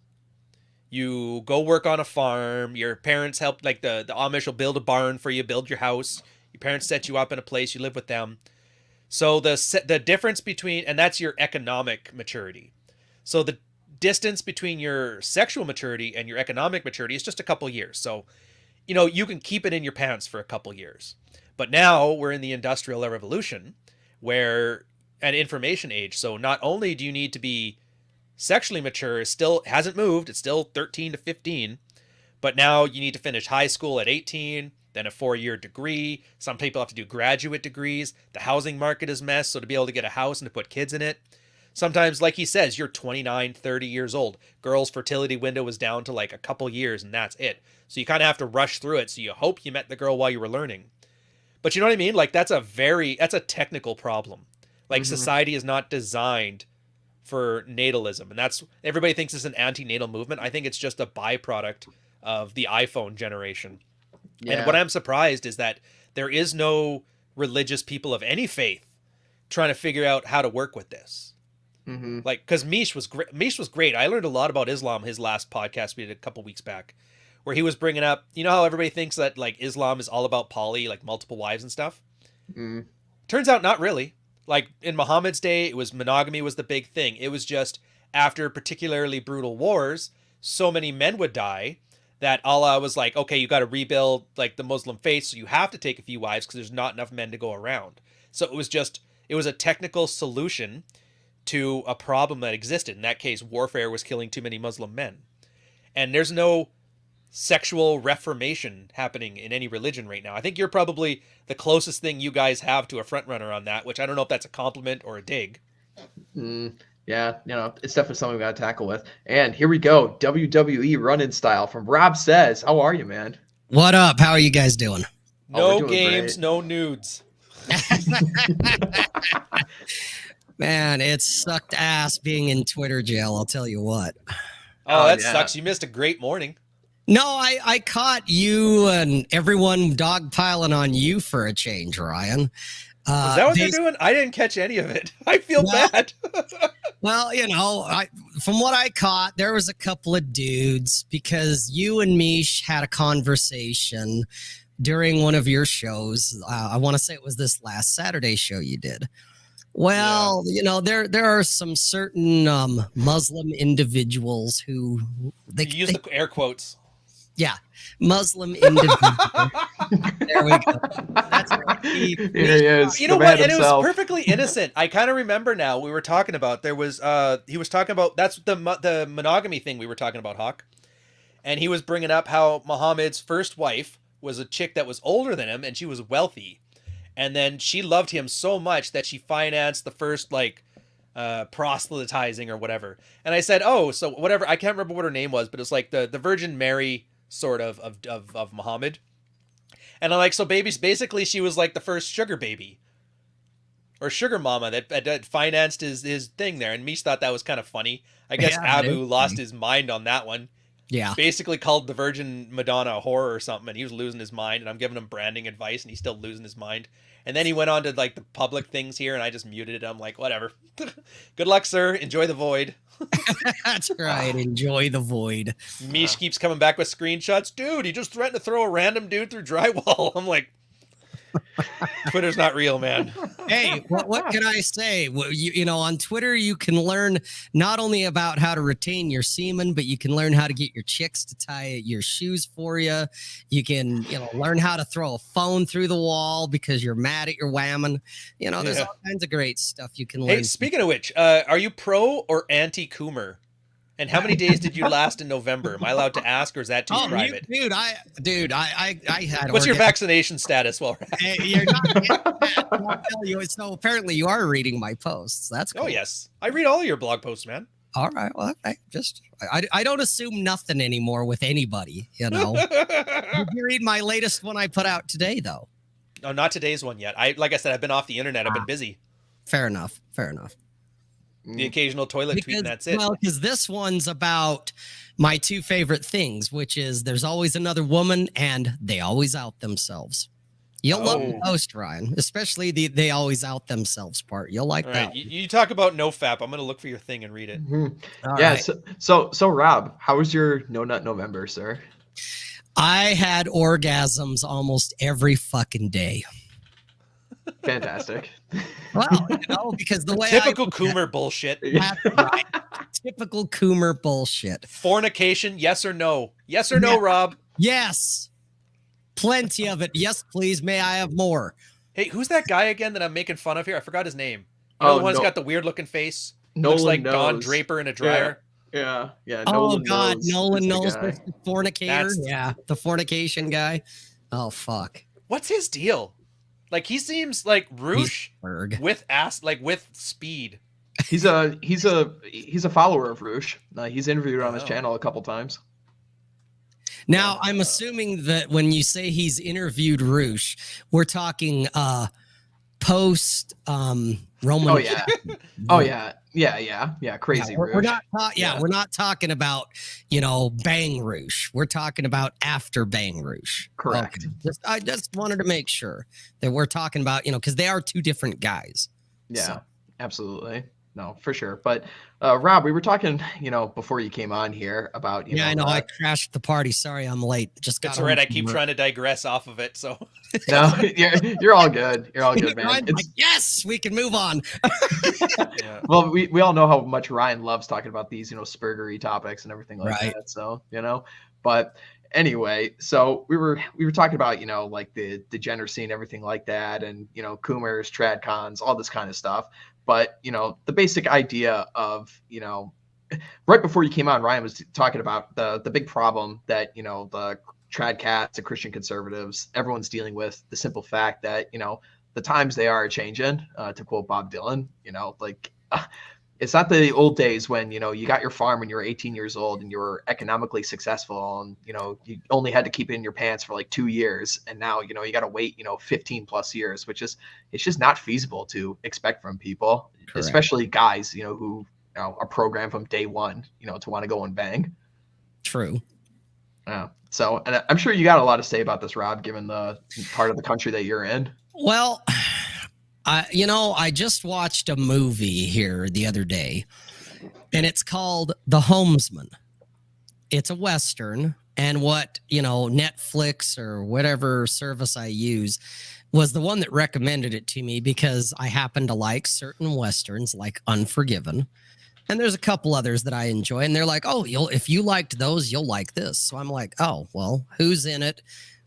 You go work on a farm. Your parents help, like the Amish will build a barn for you, build your house. Your parents set you up in a place, you live with them. So the difference between, and that's your economic maturity. So the distance between your sexual maturity and your economic maturity is just a couple years. So, you can keep it in your pants for a couple years. But now we're in the Industrial Revolution, where an information age. So not only do you need to be sexually mature, it still hasn't moved. It's still 13 to 15. But now you need to finish high school at 18, then a 4-year degree. Some people have to do graduate degrees. The housing market is messed, so to be able to get a house and to put kids in it. Sometimes, like he says, you're 29, 30 years old. Girls' fertility window is down to like a couple years, and that's it. So you kind of have to rush through it. So you hope you met the girl while you were learning. But you know what I mean? Like that's a technical problem. Like society is not designed for natalism. And that's, everybody thinks it's an anti-natal movement. I think it's just a byproduct of the iPhone generation. Yeah. And what I'm surprised is that there is no religious people of any faith trying to figure out how to work with this. Like, because Mish was great. I learned a lot about Islam, his last podcast we did a couple weeks back, where he was bringing up, how everybody thinks that like Islam is all about poly, like multiple wives and stuff. Turns out not really. Like in Muhammad's day, it was monogamy was the big thing. It was just after particularly brutal wars, so many men would die that Allah was like, okay, you got to rebuild like the Muslim faith, so you have to take a few wives because there's not enough men to go around. So it was a technical solution to a problem that existed. In that case, warfare was killing too many Muslim men. And there's no sexual reformation happening in any religion right now. I think you're probably the closest thing you guys have to a front runner on that, which I don't know if that's a compliment or a dig. Yeah, it's definitely something we got to tackle with. And here we go. WWE run-in style from Rob Says. How are you, man? What up? How are you guys doing? No games, no nudes. Man, it sucked ass being in Twitter jail, I'll tell you what. Oh, that sucks. You missed a great morning. No, I caught you and everyone dogpiling on you for a change, Ryan. Is that what they're doing? I didn't catch any of it. I feel bad. Well, from what I caught, there was a couple of dudes because you and Mish had a conversation during one of your shows. I want to say it was this last Saturday show you did. Well, there are some certain Muslim individuals who you use the air quotes. Yeah, Muslim individuals There we go. That's right. Here he is. You the know man what? And it was himself. perfectly innocent. I kind of remember now. We were talking about he was talking about that's the monogamy thing we were talking about, Hawk. And he was bringing up how Muhammad's first wife was a chick that was older than him, and she was wealthy. And then she loved him so much that she financed the first proselytizing or whatever. And I said, oh, so whatever. I can't remember what her name was, but it's like the Virgin Mary sort of Muhammad. And I'm like, so basically she was like the first sugar baby or sugar mama that financed his thing there. And Mish thought that was kind of funny. I guess Abu lost his mind on that one. Yeah. Basically called the Virgin Madonna a whore or something, and he was losing his mind, and I'm giving him branding advice, and he's still losing his mind. And then he went on to like the public things here, and I just muted it. I'm like, whatever. Good luck, sir. Enjoy the void. That's right. Enjoy the void. Mish keeps coming back with screenshots. Dude, he just threatened to throw a random dude through drywall. I'm like, Twitter's not real, man. Hey, what can I say? Well, you know, on Twitter, you can learn not only about how to retain your semen, but you can learn how to get your chicks to tie your shoes for you. You can, learn how to throw a phone through the wall because you're mad at your whammon. There's all kinds of great stuff you can learn. Hey, speaking of which, are you pro or anti-Coomer? And how many days did you last in November? Am I allowed to ask, or is that too private? I had. What's your vaccination status? Well, hey, you're not. I'll tell you. So apparently, you are reading my posts. That's cool. Oh yes, I read all of your blog posts, man. All right. Well, I don't assume nothing anymore with anybody. Did you read my latest one I put out today, though? No, not today's one yet. Like I said, I've been off the internet. I've been busy. Fair enough. The occasional toilet tweet, and that's it. Well, because this one's about my two favorite things, which is there's always another woman and they always out themselves. You'll love the post, Ryan, especially the they always out themselves part. You'll like that. Right. You talk about NoFap. I'm going to look for your thing and read it. Mm-hmm. Yeah. Right. So Rob, how was your No Nut November, sir? I had orgasms almost every fucking day. Fantastic. Well, because the way typical Coomer bullshit. Right. Typical Coomer bullshit. Fornication, yes or no? Yes or no, Rob? Yes. Plenty of it. Yes, please. May I have more? Hey, who's that guy again that I'm making fun of here? I forgot his name. The one that's got the weird looking face. Looks like Don Draper in a dryer. Yeah. Nolan Knowles, the fornicator. Yeah, the fornication guy. Oh fuck. What's his deal? Like he seems like Roosh with with speed. He's a follower of Roosh. He's interviewed on his channel a couple times. Now I'm assuming that when you say he's interviewed Roosh, we're talking post Roman. Oh yeah. Crazy Roosh. We're not talking about Bang Roosh. We're talking about after Bang Roosh. Correct. Okay. I just wanted to make sure that we're talking about because they are two different guys. Yeah, absolutely. No, for sure. But Rob, we were talking, before you came on here about, I know I crashed the party. Sorry, I'm late. That's all right. I keep trying to digress off of it. So no, you're all good. You're all good, man. Like, yes, we can move on. Yeah. Well, we all know how much Ryan loves talking about these, spurgery topics and everything like that. So, but anyway, so we were talking about, like the degeneracy and everything like that. And, Coomers, tradcons, all this kind of stuff. But, the basic idea of, right before you came on, Ryan was talking about the big problem that, the trad cats, the Christian conservatives, everyone's dealing with the simple fact that, the times they are changing, to quote Bob Dylan, it's not the old days when, you got your farm when you were 18 years old and you were economically successful and, you only had to keep it in your pants for like 2 years. And now, you got to wait, 15 plus years, which is, it's just not feasible to expect from people, Correct. Especially guys, who are programmed from day one, to want to go and bang. True. Yeah. So, and I'm sure you got a lot to say about this, Rob, given the part of the country that you're in. Well, I just watched a movie here the other day, and it's called The Homesman. It's a Western, and what, Netflix or whatever service I use was the one that recommended it to me because I happen to like certain Westerns, like Unforgiven. And there's a couple others that I enjoy, and they're like, oh, if you liked those, you'll like this. So I'm like, oh, well, who's in it?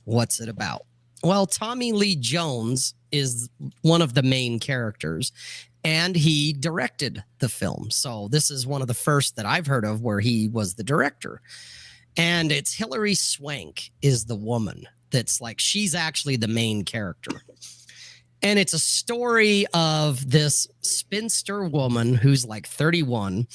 What's it about? Well, Tommy Lee Jones is one of the main characters, and he directed the film. So this is one of the first that I've heard of where he was the director. And it's Hilary Swank is the woman that's like, she's actually the main character. And it's a story of this spinster woman who's like 31,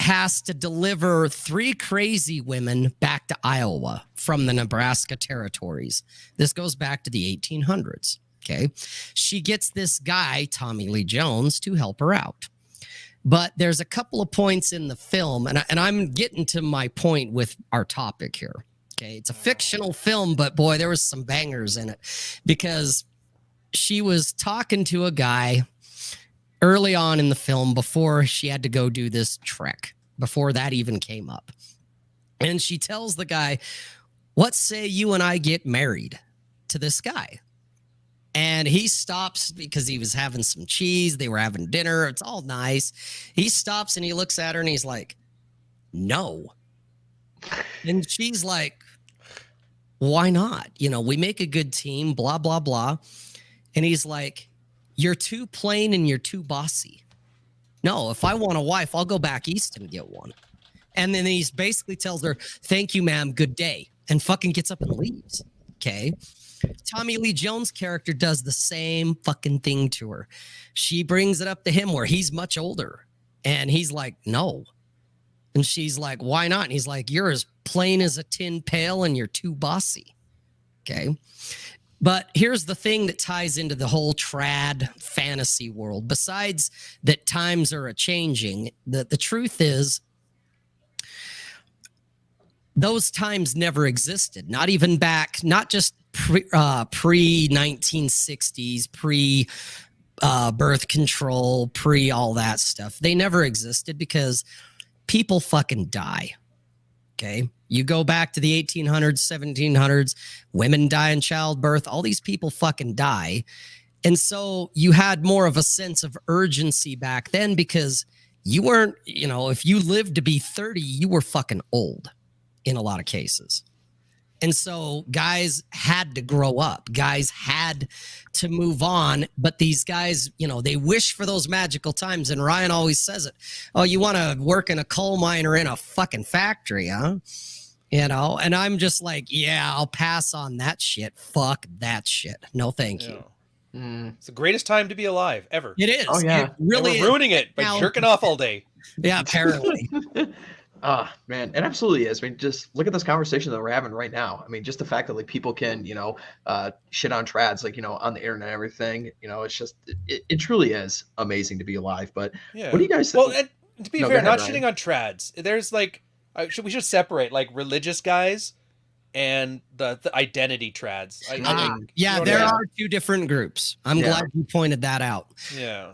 has to deliver 3 crazy women back to Iowa from the Nebraska territories. This goes back to the 1800s. Okay. She gets this guy, Tommy Lee Jones, to help her out. But there's a couple of points in the film, and I'm getting to my point with our topic here. Okay. It's a fictional film, but boy, there was some bangers in it because she was talking to a guy early on in the film before she had to go do this trek, before that even came up. And she tells the guy, what say you and I get married to this guy? And he stops because he was having some cheese. They were having dinner. It's all nice. He stops and he looks at her and he's like, no. And she's like, why not? You know, we make a good team, blah, blah, blah. And he's like, you're too plain and you're too bossy. No, if I want a wife, I'll go back east and get one. And then he basically tells her, thank you, ma'am, good day, and fucking gets up and leaves. Okay. Tommy Lee Jones' character does the same fucking thing to her. She brings it up to him where he's much older. And he's like, no. And she's like, why not? And he's like, you're as plain as a tin pail and you're too bossy. Okay. But here's the thing that ties into the whole trad fantasy world. Besides that times are a-changing, the truth is those times never existed. Not even back, not just pre-1960s, pre-birth control, pre-all that stuff. They never existed because people fucking die. Okay. You go back to the 1800s, 1700s, women die in childbirth. All these people fucking die. And so you had more of a sense of urgency back then because you weren't, you know, if you lived to be 30, you were fucking old in a lot of cases. And so guys had to grow up. Guys had to move on. But these guys, you know, they wish for those magical times. And Ryan always says it. Oh, you want to work in a coal mine or in a fucking factory, huh? You know, and I'm just like, yeah, I'll pass on that shit. Fuck that shit. No, thank you. It's the greatest time to be alive ever. It is. Oh, yeah. It really and we're ruining it by jerking off all day. Yeah, apparently. Man, it absolutely is. I mean, just look at this conversation that we're having right now. I mean, just the fact that like people can, you know, shit on trads, like, you know, on the internet and everything, you know, it's just, it truly is amazing to be alive. But yeah. What do you guys think? Well, to be fair, not shitting on trads. There's like, we should separate like religious guys and the identity trads. There are 2 different groups. I'm glad you pointed that out. Yeah.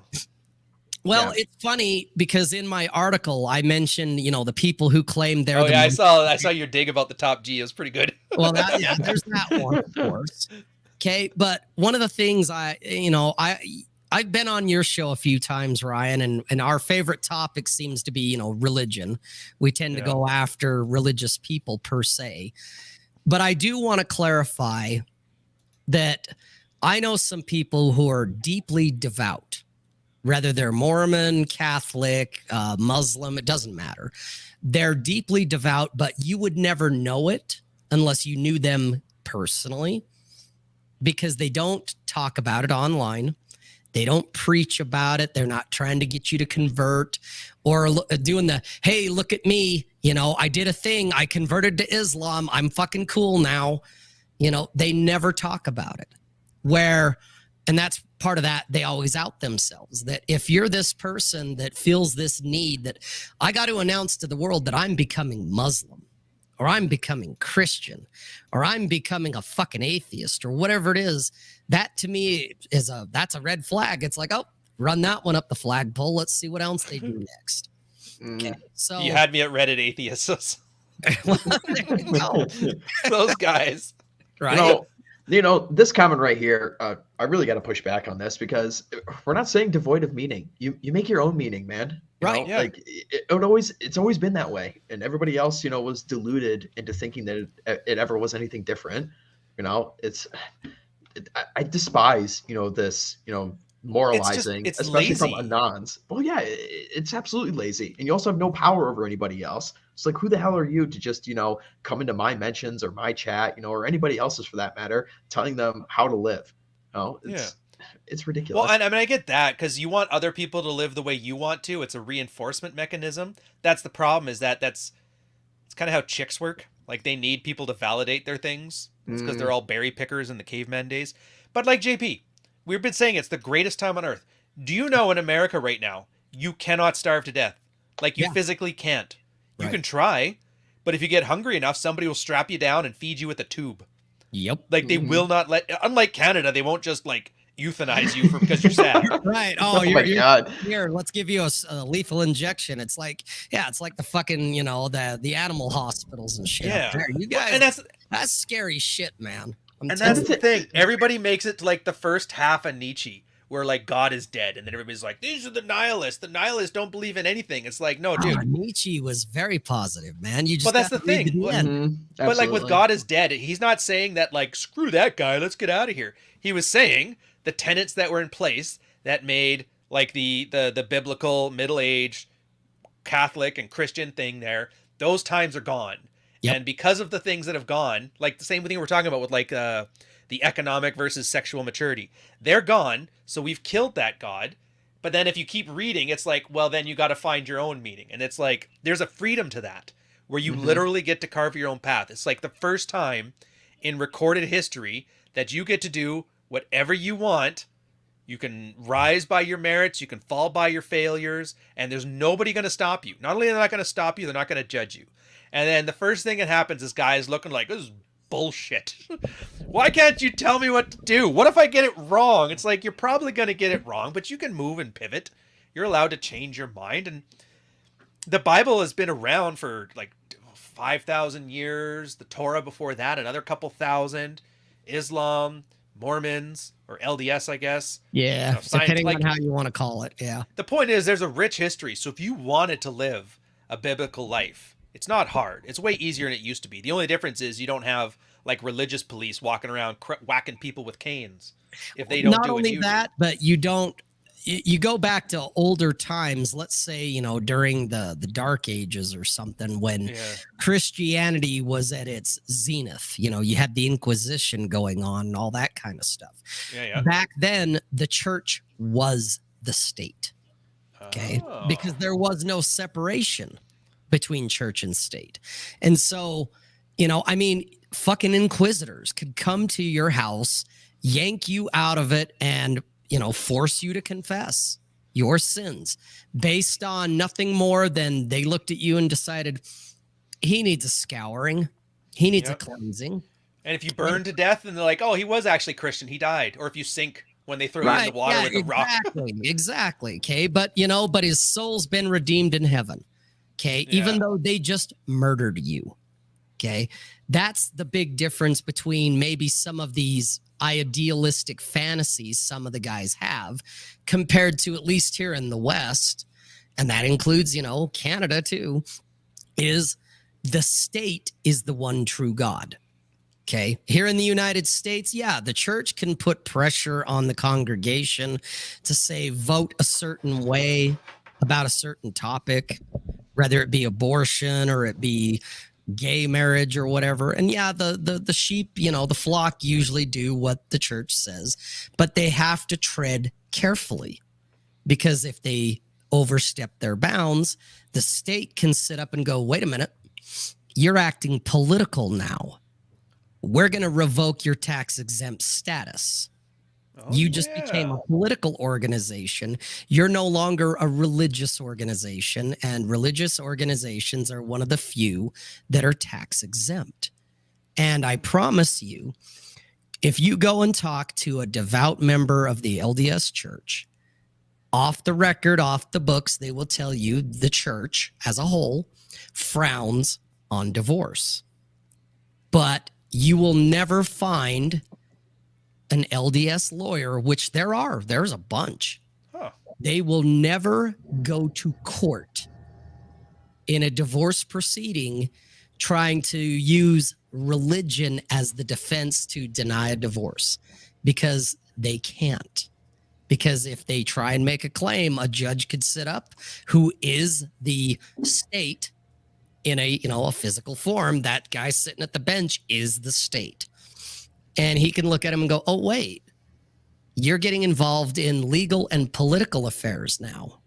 Well, it's funny because in my article I mentioned, you know, the people who claim they're. I saw your dig about the top G. It was pretty good. Well, there's that one, of course. Okay, but one of the things I've been on your show a few times, Ryan, and our favorite topic seems to be, you know, religion. We tend to go after religious people per se. But I do want to clarify that I know some people who are deeply devout, whether they're Mormon, Catholic, Muslim, it doesn't matter. They're deeply devout, but you would never know it unless you knew them personally because they don't talk about it online. They don't preach about it. They're not trying to get you to convert or doing the, hey, look at me. You know, I did a thing. I converted to Islam. I'm fucking cool now. You know, they never talk about it. And that's part of that. They always out themselves that if you're this person that feels this need that I got to announce to the world that I'm becoming Muslim or I'm becoming Christian or I'm becoming a fucking atheist or whatever it is, that to me that's a red flag. It's like, oh, run that one up the flagpole. Let's see what else they do next. Okay, so you had me at Reddit atheists. There you go. Those guys, right? You know, this comment right here, I really got to push back on this because we're not saying devoid of meaning. You make your own meaning, man. Right. Yeah. Like it's always been that way. And everybody else, you know, was deluded into thinking that it ever was anything different. You know, I despise, this, moralizing, it's especially from lazy. anons. Well, yeah, it's absolutely lazy. And you also have no power over anybody else. It's like, who the hell are you to just, come into my mentions or my chat, or anybody else's for that matter, telling them how to live? Yeah. It's Well, ridiculous. and I mean, I get that because you want other people to live the way you want to. It's a reinforcement mechanism. That's the problem. Is that it's kind of how chicks work. Like they need people to validate their things. It's because they're Mm, all berry pickers in the caveman days. But like JP, we've been saying it's the greatest time on earth. Do you know in America right now you cannot starve to death? Like you Yeah, physically can't. You right. can try, but if you get hungry enough, somebody will strap you down and feed you with a tube. Yep. Like they mhm. will not let. Unlike Canada, they won't just like euthanize you for because you're sad. Right. Oh, Oh my you're God. here. Let's give you a lethal injection. It's like, yeah, it's like the fucking, the animal hospitals and shit up Yeah. there. You Well, guys, that's scary shit, man. I'm and And that's telling the the you. thing. thing, Everybody makes it to like the first half of Nietzsche, where like God is dead, and then everybody's like, "These are the nihilists. The nihilists don't believe in anything." It's like, no, Oh, dude. Nietzsche was very positive, man. You But just that's got the to read to thing. the end. But like with absolutely. God is dead, he's not saying that like screw that guy, let's get out of here. He was saying the tenets that were in place that made like the biblical middle age Catholic and Christian thing there, those times are gone. Yep. And because of the things that have gone, like the same thing we're talking about with like the economic versus sexual maturity, they're gone. So we've killed that God. But then if you keep reading, it's like, well, then you got to find your own meaning. And it's like, there's a freedom to that where you Hmm. literally get to carve your own path. It's like the first time in recorded history that you get to do whatever you want. You can rise by your merits, you can fall by your failures, and there's nobody going to stop you. Not only are they not going to stop you, they're not going to judge you. And then the first thing that happens is guys looking like, this is bullshit. Why can't you tell me what to do? What if I get it wrong? It's like, you're probably going to get it wrong, but you can move and pivot. You're allowed to change your mind. And the Bible has been around for like 5,000 years. The Torah before that, another couple thousand. Islam, Mormons, or LDS, I guess. Yeah, Science. depending on Like how you want to call it. Yeah. the point is, there's a rich history. So if you wanted to live a biblical life, it's not hard. It's way easier than it used to be. The only difference is you don't have like religious police walking around whacking people with canes if they don't Not do what only you do. that, but you don't. You go back to older times, let's say, during the dark ages or something, when Yeah. Christianity was at its zenith. You had the Inquisition going on and all that kind of stuff. Yeah. Yeah. Back then, the church was the state. Okay. Oh. Because there was no separation between church and state. And so, I mean, fucking inquisitors could come to your house, yank you out of it, and, force you to confess your sins based on nothing more than they looked at you and decided he needs a scouring, he needs a Yep. cleansing. And if you burn to death, and they're like, "Oh, he was actually Christian. He died." Or if you sink when they throw you in the water Yeah, with a rock. exactly. Okay. But, but his soul's been redeemed in heaven. Okay. Yeah. Even though they just murdered you. Okay. That's the big difference between maybe some of these idealistic fantasies some of the guys have compared to, at least here in the West, and that includes, Canada too, is the state is the one true God. Okay. Here in the United States, yeah, the church can put pressure on the congregation to say, vote a certain way about a certain topic, whether it be abortion or it be gay marriage or whatever. And yeah, the sheep, the flock usually do what the church says, but they have to tread carefully, because if they overstep their bounds, the state can sit up and go, wait a minute, you're acting political now. We're going to revoke your tax exempt status. Oh, You just became a political organization. You're no longer a religious organization, and religious organizations are one of the few that are tax exempt. And I promise you, if you go and talk to a devout member of the LDS church, off the record, off the books, they will tell you the church as a whole frowns on divorce. But you will never find an LDS lawyer, which there's a bunch. Huh. They will never go to court in a divorce proceeding trying to use religion as the defense to deny a divorce because they can't. Because if they try and make a claim, a judge could sit up who is the state in a physical form. That guy sitting at the bench is the state. And he can look at him and go, oh, wait, you're getting involved in legal and political affairs now.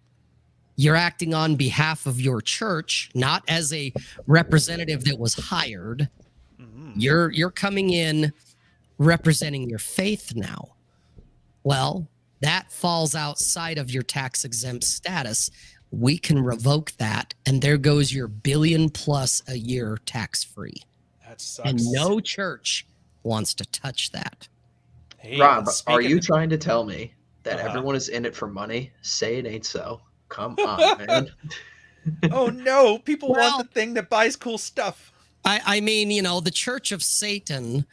You're acting on behalf of your church, not as a representative that was hired. Mm-hmm. You're coming in representing your faith now. Well, that falls outside of your tax exempt status. We can revoke that, and there goes your $1 billion+ a year tax free. That sucks. And no church wants to touch that. Hey, Rob, are you trying to tell me that everyone is in it for money? Say it ain't so. Come on, man. Oh no, people want the thing that buys cool stuff. I mean, the Church of Satan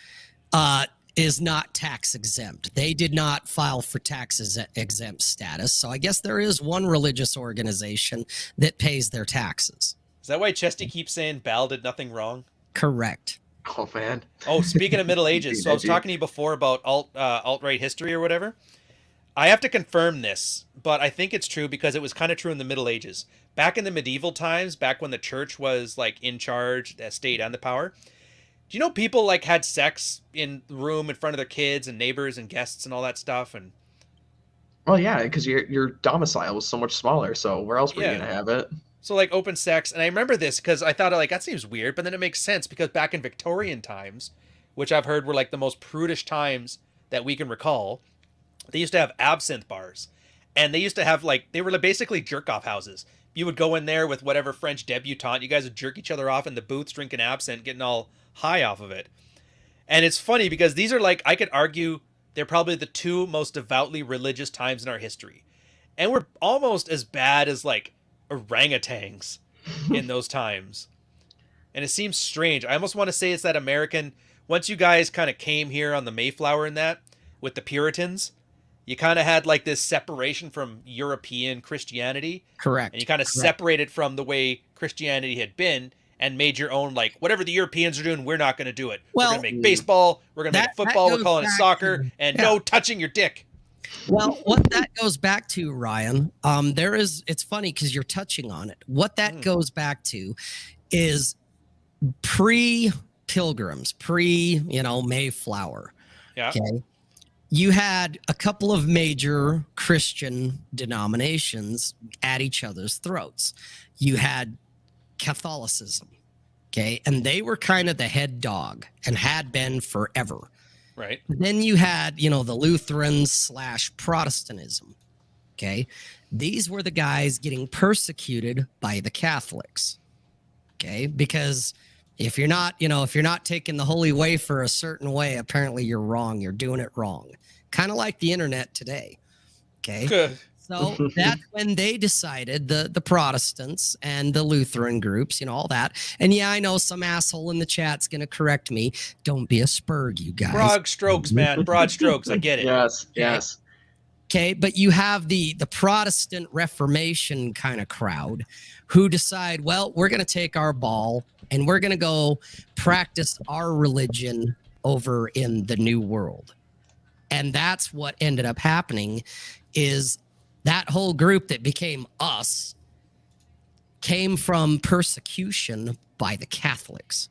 is not tax exempt. They did not file for tax exempt status. So I guess there is one religious organization that pays their taxes. Is that why Chesty keeps saying Bal did nothing wrong? Correct. Oh, man. Oh, speaking of Middle Ages, so I was talking to you before about alt-right history or whatever. I have to confirm this, but I think it's true because it was kind of true in the Middle Ages. Back in the medieval times, back when the church was like in charge, the state and the power, do you know people like had sex in the room in front of their kids and neighbors and guests and all that stuff? And well, yeah, because your domicile was so much smaller, so where else were you gonna have it? So like open sex, and I remember this because I thought like that seems weird, but then it makes sense because back in Victorian times, which I've heard were like the most prudish times that we can recall, they used to have absinthe bars, and they used to have like they were basically jerk-off houses. You would go in there with whatever French debutante, you guys would jerk each other off in the booths, drinking absinthe, getting all high off of it. And it's funny because these are like, I could argue they're probably the two most devoutly religious times in our history, and we're almost as bad as like orangutans in those times. And it seems strange. I almost want to say it's that American, once you guys kind of came here on the Mayflower and that with the Puritans, you kind of had like this separation from European Christianity. Correct. And you kind of separated from the way Christianity had been and made your own, like, whatever the Europeans are doing, we're not going to do it. Well, we're going to make baseball, we're going to make football, we're calling it soccer, and no touching your dick. Well, what that goes back to, Ryan, it's funny because you're touching on it. What that goes back to is pre-Pilgrims, Mayflower. Yeah. Okay. You had a couple of major Christian denominations at each other's throats. You had Catholicism, okay, and they were kind of the head dog and had been forever. Right. Then you had, the Lutherans / Protestantism, okay. These were the guys getting persecuted by the Catholics, okay, because if you're not taking the holy wafer a certain way, apparently you're wrong. You're doing it wrong. Kind of like the internet today. Okay. Good. So that's when they decided, the Protestants and the Lutheran groups, all that. And yeah, I know some asshole in the chat's going to correct me. Don't be a spurg, you guys. Broad strokes, man. Broad strokes. I get it. Yes. Yes. Okay. But you have the Protestant Reformation kind of crowd who decide, well, we're going to take our ball and we're going to go practice our religion over in the New World. And that's what ended up happening is that whole group that became us came from persecution by the Catholics.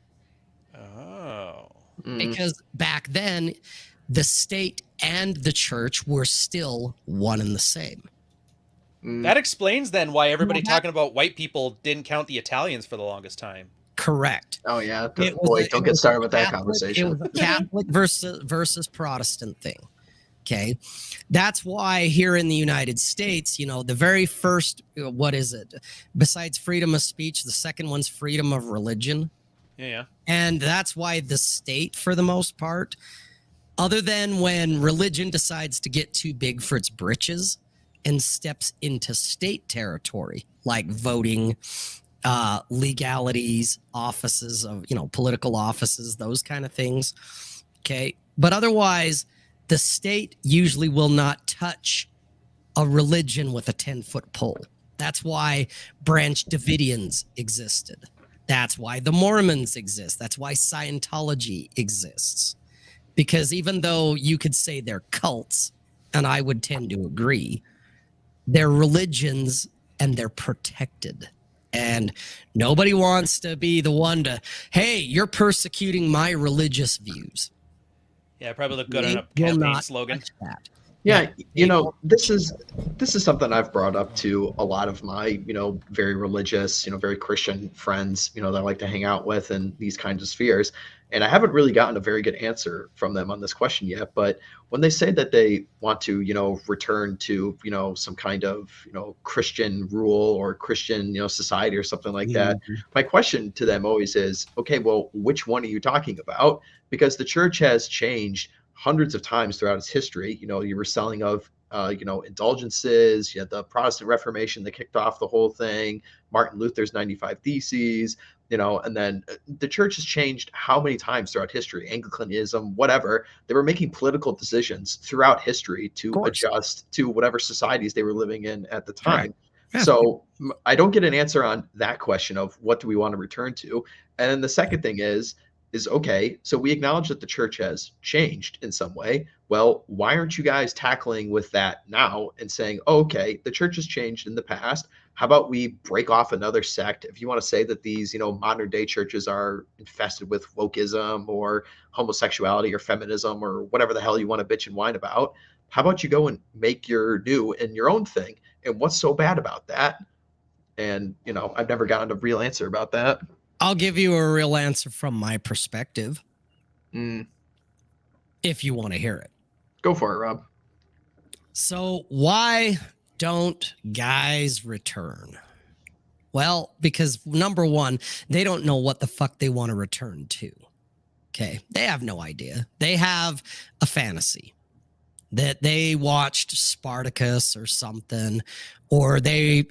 Oh. Because back then, the state and the church were still one and the same. That explains then why everybody talking about white people didn't count the Italians for the longest time. Correct. Oh, yeah. Don't get started with that conversation. It was a Catholic versus Protestant thing. Okay. That's why here in the United States, the very first, what is it? Besides freedom of speech, the second one's freedom of religion. Yeah. And that's why the state, for the most part, other than when religion decides to get too big for its britches and steps into state territory, like voting, legalities, offices of, political offices, those kind of things. Okay. But otherwise, the state usually will not touch a religion with a 10-foot pole. That's why Branch Davidians existed. That's why the Mormons exist. That's why Scientology exists. Because even though you could say they're cults, and I would tend to agree, they're religions and they're protected. And nobody wants to be the one to, hey, you're persecuting my religious views. Yeah, probably look good They on a will campaign not slogan. touch that. Yeah, they know, this is something I've brought up to a lot of my, very religious, very Christian friends, that I like to hang out with in these kinds of spheres. And I haven't really gotten a very good answer from them on this question yet. But when they say that they want to, return to, some kind of, Christian rule or Christian, society or something like that, my question to them always is, okay, well, which one are you talking about? Because the church has changed hundreds of times throughout its history. You were selling of, indulgences. You had the Protestant Reformation that kicked off the whole thing, Martin Luther's 95 Theses, and then the church has changed how many times throughout history, Anglicanism, whatever. They were making political decisions throughout history to adjust to whatever societies they were living in at the time. Yeah. So I don't get an answer on that question of what do we want to return to. And then the second thing is okay, so we acknowledge that the church has changed in some way. Well, why aren't you guys tackling with that now and saying, oh, okay, the church has changed in the past. How about we break off another sect? If you want to say that these, modern day churches are infested with wokeism or homosexuality or feminism or whatever the hell you want to bitch and whine about, how about you go and make your new and your own thing? And what's so bad about that? And, I've never gotten a real answer about that. I'll give you a real answer from my perspective. If you want to hear it. Go for it, Rob. So why don't guys return? Well, because number one, they don't know what the fuck they want to return to. Okay. They have no idea. They have a fantasy that they watched Spartacus or something, or they,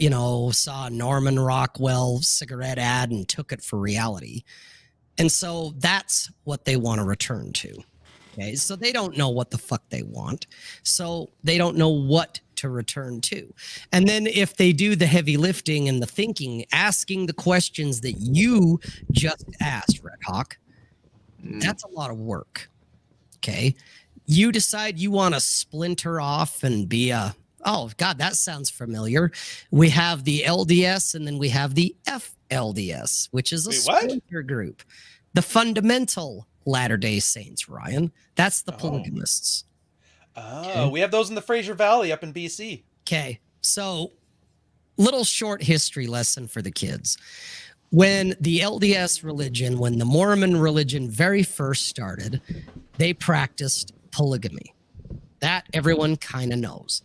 saw Norman Rockwell cigarette ad and took it for reality. And so that's what they want to return to. Okay. So they don't know what the fuck they want. So they don't know what to return to. And then if they do the heavy lifting and the thinking, asking the questions that you just asked, Red Hawk, that's a lot of work. Okay. You decide you want to splinter off and be oh God, that sounds familiar. We have the LDS and then we have the FLDS, which is a splinter group. The fundamental Latter-day Saints, Ryan. That's the polygamists. Oh, we have those in the Fraser Valley up in BC. Okay. So little short history lesson for the kids. When the LDS religion, when the Mormon religion very first started, they practiced polygamy. That everyone kind of knows.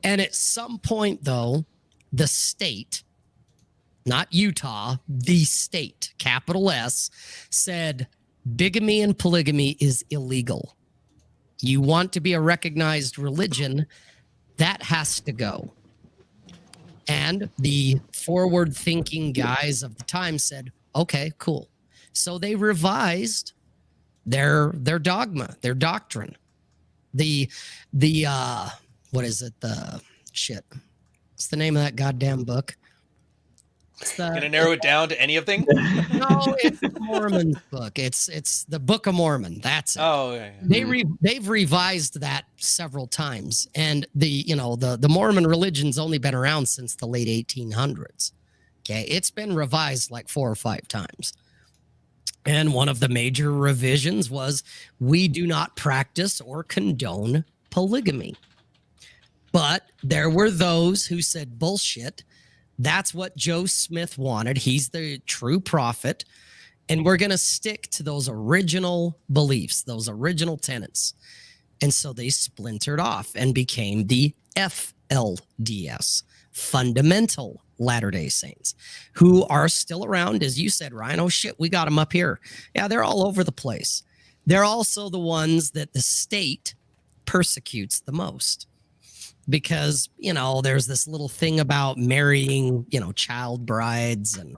And at some point, though, the state, not Utah, the state, capital S, said bigamy and polygamy is illegal. You want to be a recognized religion, that has to go. And the forward-thinking guys of the time said, okay, cool. So they revised their dogma, their doctrine. The what is it? What's the name of that goddamn book? Gonna narrow it down to anything? No, it's the Mormon book. It's the Book of Mormon. That's it. Oh, yeah. They've revised that several times, and the Mormon religion's only been around since the late 1800s. Okay, it's been revised like 4 or 5 times. And one of the major revisions was we do not practice or condone polygamy. But there were those who said bullshit. That's what Joe Smith wanted. He's the true prophet. And we're going to stick to those original beliefs, those original tenets. And so they splintered off and became the FLDS, Fundamental Latter-day Saints, who are still around. As you said, Ryan, oh shit, we got them up here. Yeah, they're all over the place. They're also the ones that the state persecutes the most. Because, there's this little thing about marrying, child brides and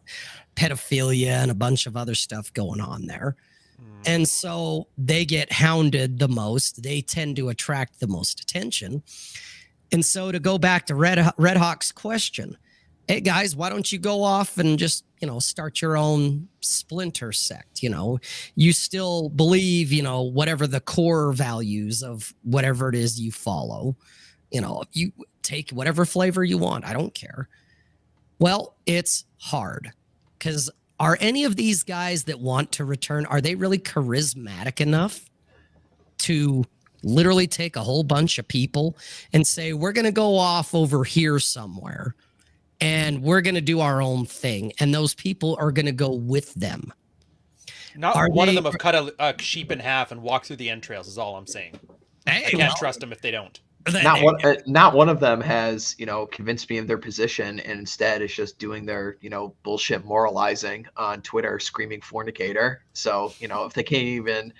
pedophilia and a bunch of other stuff going on there. And so they get hounded the most. They tend to attract the most attention. And so to go back to Red Hawk's question, hey, guys, why don't you go off and just start your own splinter sect. You still believe, whatever the core values of whatever it is you follow. You take whatever flavor you want. I don't care. Well, it's hard because are any of these guys that want to return, are they really charismatic enough to literally take a whole bunch of people and say, we're going to go off over here somewhere and we're going to do our own thing, and those people are going to go with them? Not one of them have cut a sheep in half and walked through the entrails is all I'm saying. Hey, I can't trust them if they don't. Not one of them has, convinced me of their position, and instead it's just doing their, bullshit moralizing on Twitter, screaming fornicator. So, if they can't even,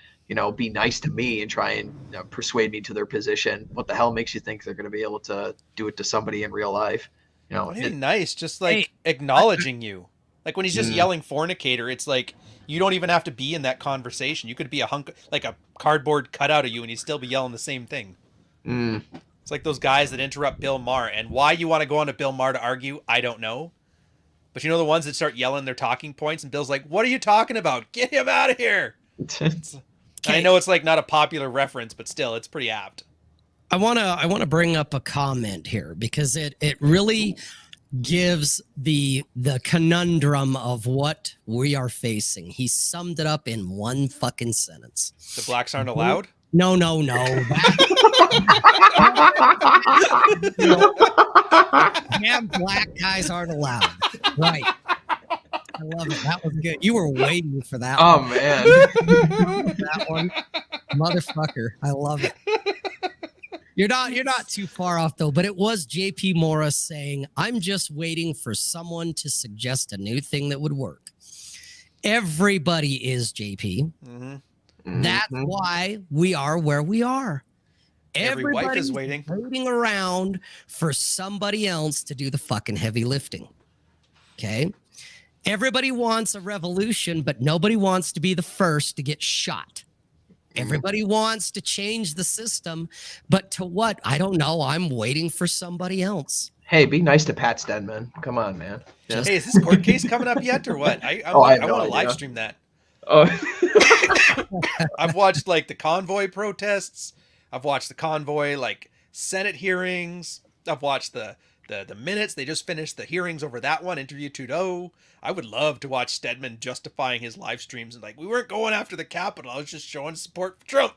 be nice to me and try and persuade me to their position, what the hell makes you think they're going to be able to do it to somebody in real life? Nice, just like acknowledging you. Like when he's just yelling fornicator, it's like you don't even have to be in that conversation. You could be like a cardboard cutout of you, and he'd still be yelling the same thing. It's like those guys that interrupt Bill Maher, and why you want to go on to Bill Maher to argue, I don't know. But the ones that start yelling their talking points, and Bill's like, "What are you talking about? Get him out of here!" I know it's like not a popular reference, but still, it's pretty apt. I wanna bring up a comment here because it really gives the conundrum of what we are facing. He summed it up in one fucking sentence. The blacks aren't allowed? No. Damn, black guys aren't allowed. Right. I love it. That was good. You were waiting for that one. Oh, man. That one. Motherfucker. I love it. You're not too far off, though, but it was JP Morris saying, I'm just waiting for someone to suggest a new thing that would work. Everybody is, JP. Mm-hmm. That's why we are where we are. Every wife is waiting around for somebody else to do the fucking heavy lifting. Okay? Everybody wants a revolution, but nobody wants to be the first to get shot. Everybody wants to change the system, but to what? I don't know. I'm waiting for somebody else. Hey, be nice to Pat Stedman. Come on, man. Yeah. Hey, is this court case coming up yet or what? I want to live stream that. Oh. I've watched like the convoy protests. I've watched the convoy like Senate hearings. I've watched the minutes. They just finished the hearings over that one, Interview 2.0. I would love to watch Stedman justifying his live streams and like, we weren't going after the Capitol. I was just showing support for Trump.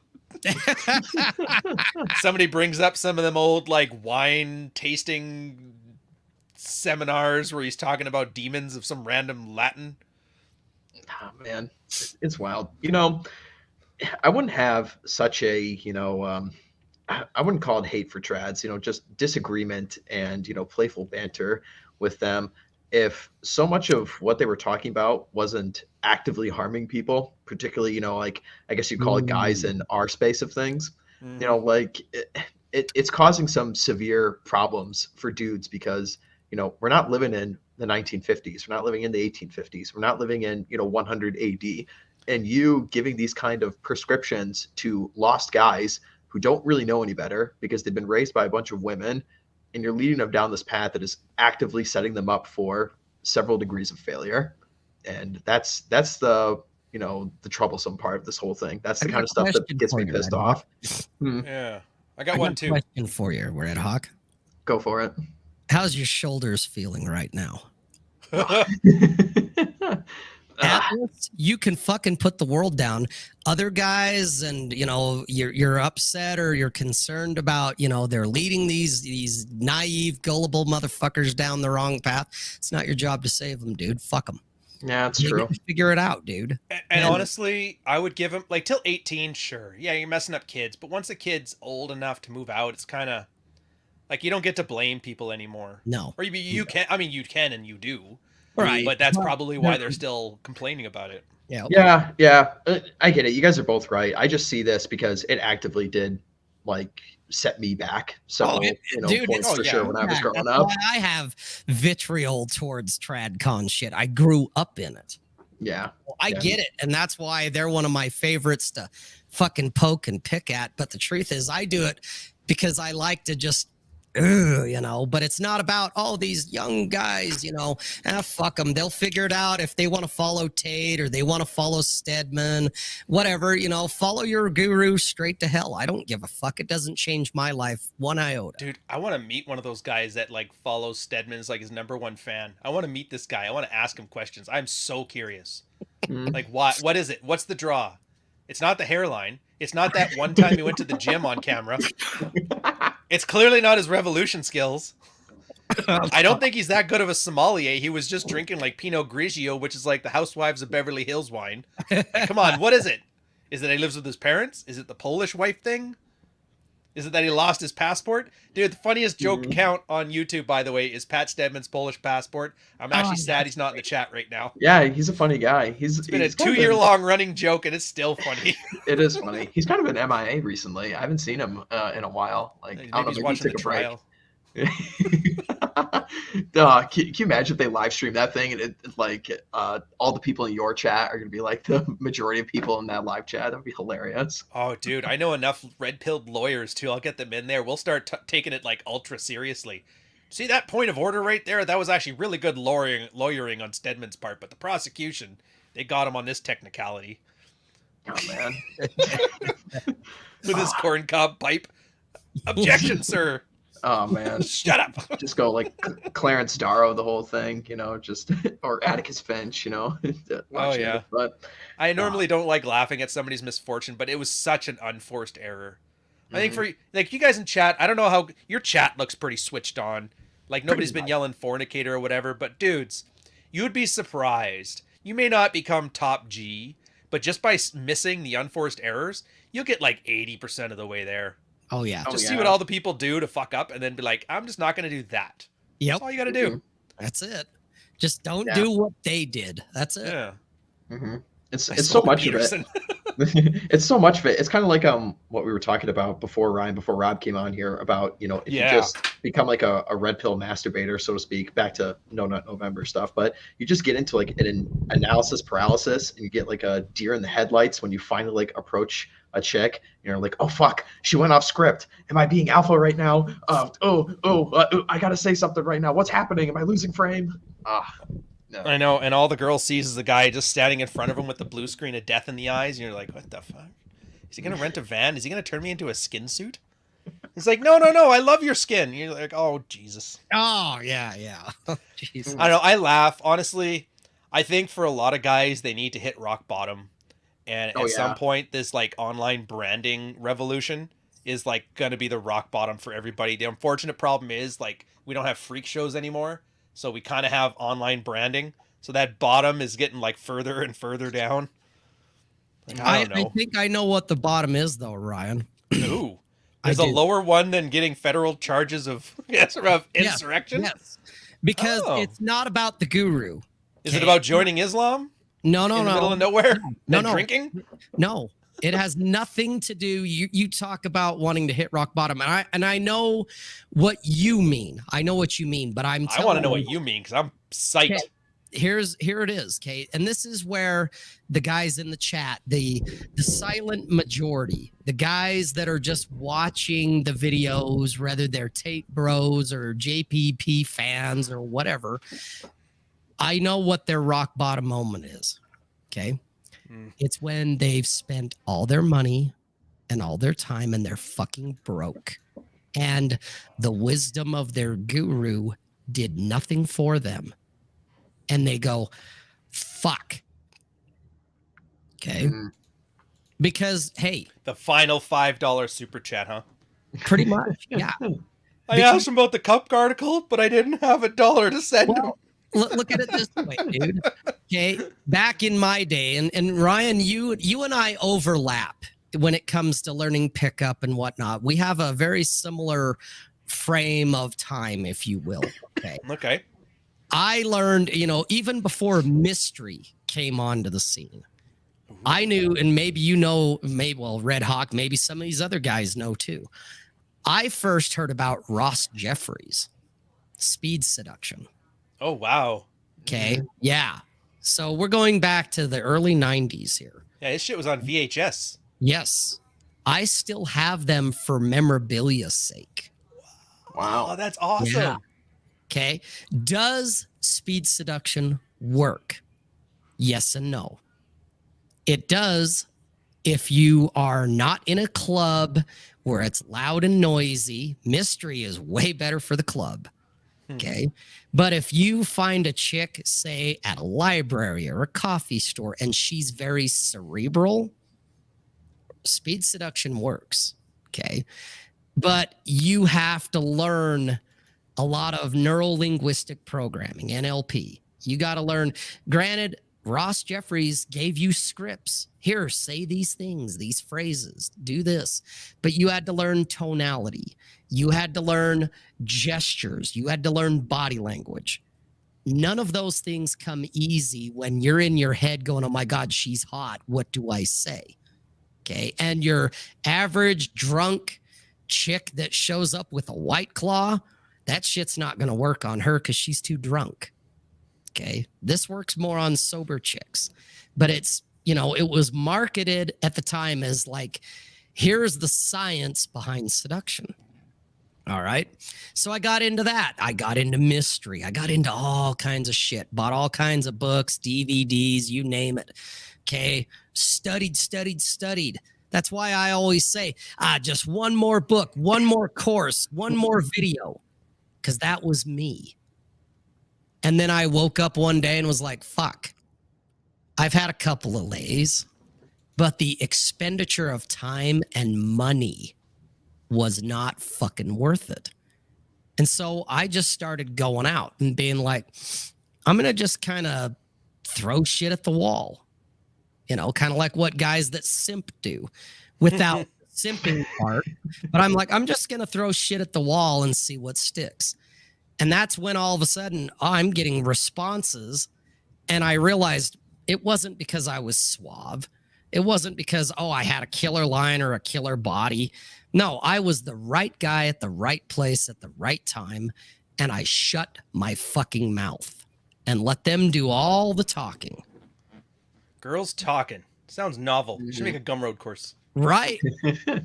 Somebody brings up some of them old like wine tasting seminars where he's talking about demons of some random Latin. Oh, man, it's wild. I wouldn't have such a, I wouldn't call it hate for trads, just disagreement and, playful banter with them. If so much of what they were talking about wasn't actively harming people, particularly, like, I guess you'd call it guys in our space of things, like it's causing some severe problems for dudes because, we're not living in the 1950s. We're not living in the 1850s. We're not living in, 100 AD. And you giving these kind of prescriptions to lost guys who don't really know any better because they've been raised by a bunch of women, and you're leading them down this path that is actively setting them up for several degrees of failure. And that's the, the troublesome part of this whole thing. That's the kind of stuff that gets me pissed off. Yeah. I got one too. Question for you, Red Hawk. Go for it. How's your shoulders feeling right now? Atlas, you can fucking put the world down. Other guys, and you're upset or you're concerned about, they're leading these naive, gullible motherfuckers down the wrong path. It's not your job to save them, dude. Fuck them. Yeah, that's true. Figure it out, dude. And honestly, I would give him like till 18. Sure, yeah, you're messing up kids, but once a kid's old enough to move out, it's kind of like you don't get to blame people anymore. No, or you can. I mean, you can and you do. Right. But that's probably why they're still complaining about it. Yeah. I get it. You guys are both right. I just see this because it actively did like set me back. So, points for sure when I was growing up. I have vitriol towards TradCon shit. I grew up in it. Yeah. I get it. And that's why they're one of my favorites to fucking poke and pick at. But the truth is I do it because I like to just ugh, you know, but it's not about, oh, these young guys, you know, fuck them. They'll figure it out if they want to follow Tate or they want to follow Stedman, whatever, you know, follow your guru straight to hell. I don't give a fuck. It doesn't change my life one iota. Dude, I want to meet one of those guys that like follows Stedman's like his #1 fan. I want to meet this guy. I want to ask him questions. I'm so curious. Like, what is it? What's the draw? It's not the hairline. It's not that one time he went to the gym on camera. It's clearly not his revolution skills. I don't think he's that good of a sommelier. He was just drinking like Pinot Grigio, which is like the Housewives of Beverly Hills wine. Like, come on, what is it? Is it that he lives with his parents? Is it the Polish wife thing? Is it that he lost his passport? Dude, the funniest joke count on YouTube, by the way, is Pat Stedman's Polish passport. I'm actually sad he's not in the chat right now. Yeah, he's a funny guy. It's been a 2-year-long running joke, and it's still funny. It is funny. He's kind of been MIA recently. I haven't seen him in a while. Like, Maybe I don't know, he's maybe he watching took the a break. trial. Can you imagine if they live stream that thing and all the people in your chat are going to be like the majority of people in that live chat? That would be hilarious. Oh, dude, I know enough red-pilled lawyers, too. I'll get them in there. We'll start taking it, like, ultra seriously. See that point of order right there? That was actually really good lawyering on Stedman's part, but the prosecution, they got him on this technicality. Oh, man. With his corncob pipe. Objection, sir. Oh, man. Shut up. Just go like Clarence Darrow, the whole thing, you know, or Atticus Finch, you know. Oh, yeah. But I normally don't like laughing at somebody's misfortune, but it was such an unforced error. I think for, like, you guys in chat, I don't know how, your chat looks pretty switched on. Like, nobody's been yelling fornicator or whatever, but dudes, you would be surprised. You may not become top G, but just by missing the unforced errors, you'll get like 80% of the way there. Oh, yeah. Just see what all the people do to fuck up and then be like, I'm just not going to do that. Yep. That's all you got to do. That's it. Just don't do what they did. That's it. Yeah. It's so much of it. It's so much of it. It's kind of like what we were talking about before, Ryan, before Rob came on here about, you know, if you just become like a red pill masturbator, so to speak, back to No Nut November stuff, but you just get into like an analysis paralysis and you get like a deer in the headlights when you finally like approach a chick, you're like, oh fuck, she went off script. Am I being alpha right now? I gotta say something right now. What's happening? Am I losing frame? No. I know, and all the girl sees is a guy just standing in front of him with the blue screen of death in the eyes, and you're like, what the fuck? Is he gonna rent a van? Is he gonna turn me into a skin suit? He's like, no, I love your skin. And you're like, oh Jesus. Oh yeah. Jesus. I don't know, I laugh. Honestly, I think for a lot of guys, they need to hit rock bottom. And at some point, this like online branding revolution is like gonna be the rock bottom for everybody. The unfortunate problem is like we don't have freak shows anymore, so we kind of have online branding. So that bottom is getting like further and further down. Like, I don't know. I think I know what the bottom is, though, Ryan. Ooh, there's a lower one than getting federal charges of insurrection. Yes, because it's not about the guru. Is it about joining Islam? No. In the middle of nowhere? No. Drinking? No, it has nothing to do. You talk about wanting to hit rock bottom, and I know what you mean. I know what you mean, but I want to know what you mean because I'm psyched. Okay, here it is, Kate, and this is where the guys in the chat, the silent majority, the guys that are just watching the videos, whether they're Tate Bros or JPP fans or whatever. I know what their rock bottom moment is. Okay. It's when they've spent all their money and all their time and they're fucking broke. And the wisdom of their guru did nothing for them. And they go, fuck. Okay. Because, hey. The final $5 super chat, huh? Pretty much. Yeah. I asked him about the cup article, but I didn't have $1 to send him. Look at it this way, dude. Okay, back in my day, and Ryan, you and I overlap when it comes to learning pickup and whatnot. We have a very similar frame of time, if you will. Okay. Okay. I learned, even before mystery came onto the scene, I knew, and maybe Red Hawk, maybe some of these other guys know too. I first heard about Ross Jeffries, speed seduction. Oh, wow. Okay. Yeah. So we're going back to the early 90s here. Yeah, this shit was on VHS. Yes. I still have them for memorabilia's sake. Wow. Oh, that's awesome. Yeah. Okay. Does speed seduction work? Yes and no. It does if you are not in a club where it's loud and noisy. Mystery is way better for the club. Okay. But if you find a chick, say, at a library or a coffee store, and she's very cerebral, speed seduction works. Okay. But you have to learn a lot of neuro linguistic programming, NLP. You got to learn. Granted, Ross Jeffries gave you scripts. Here, say these things, these phrases, do this. But you had to learn tonality. You had to learn gestures. You had to learn body language. None of those things come easy when you're in your head going, oh my God, she's hot. What do I say? Okay. And your average drunk chick that shows up with a White Claw, that shit's not going to work on her because she's too drunk. Okay. This works more on sober chicks, but it's, you know, it was marketed at the time as like, here's the science behind seduction. All right. So I got into that. I got into mystery. I got into all kinds of shit, bought all kinds of books, DVDs, you name it. Okay. Studied. That's why I always say, just one more book, one more course, one more video, because that was me. And then I woke up one day and was like, fuck, I've had a couple of lays, but the expenditure of time and money was not fucking worth it. And so I just started going out and being like, I'm going to just kind of throw shit at the wall, you know, kind of like what guys that simp do without simping part. But I'm like, I'm just going to throw shit at the wall and see what sticks. And that's when all of a sudden I'm getting responses. And I realized it wasn't because I was suave. It wasn't because, I had a killer line or a killer body. No, I was the right guy at the right place at the right time. And I shut my fucking mouth and let them do all the talking. Girls talking. Sounds novel. You should make a Gumroad course. Right.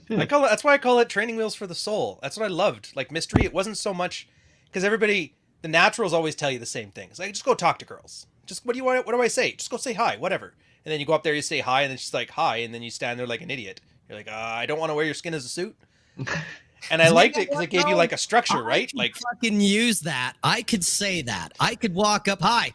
That's why I call it training wheels for the soul. That's what I loved. Like mystery, it wasn't so much because the naturals always tell you the same things. Like, just go talk to girls. Just, what do I say? Just go say hi, whatever. And then you go up there, you say hi, and then she's like, hi, and then you stand there like an idiot. You're like, I don't want to wear your skin as a suit. And I liked it because it gave you like a structure, right? Like, fucking use that. I could say that. I could walk up, hi.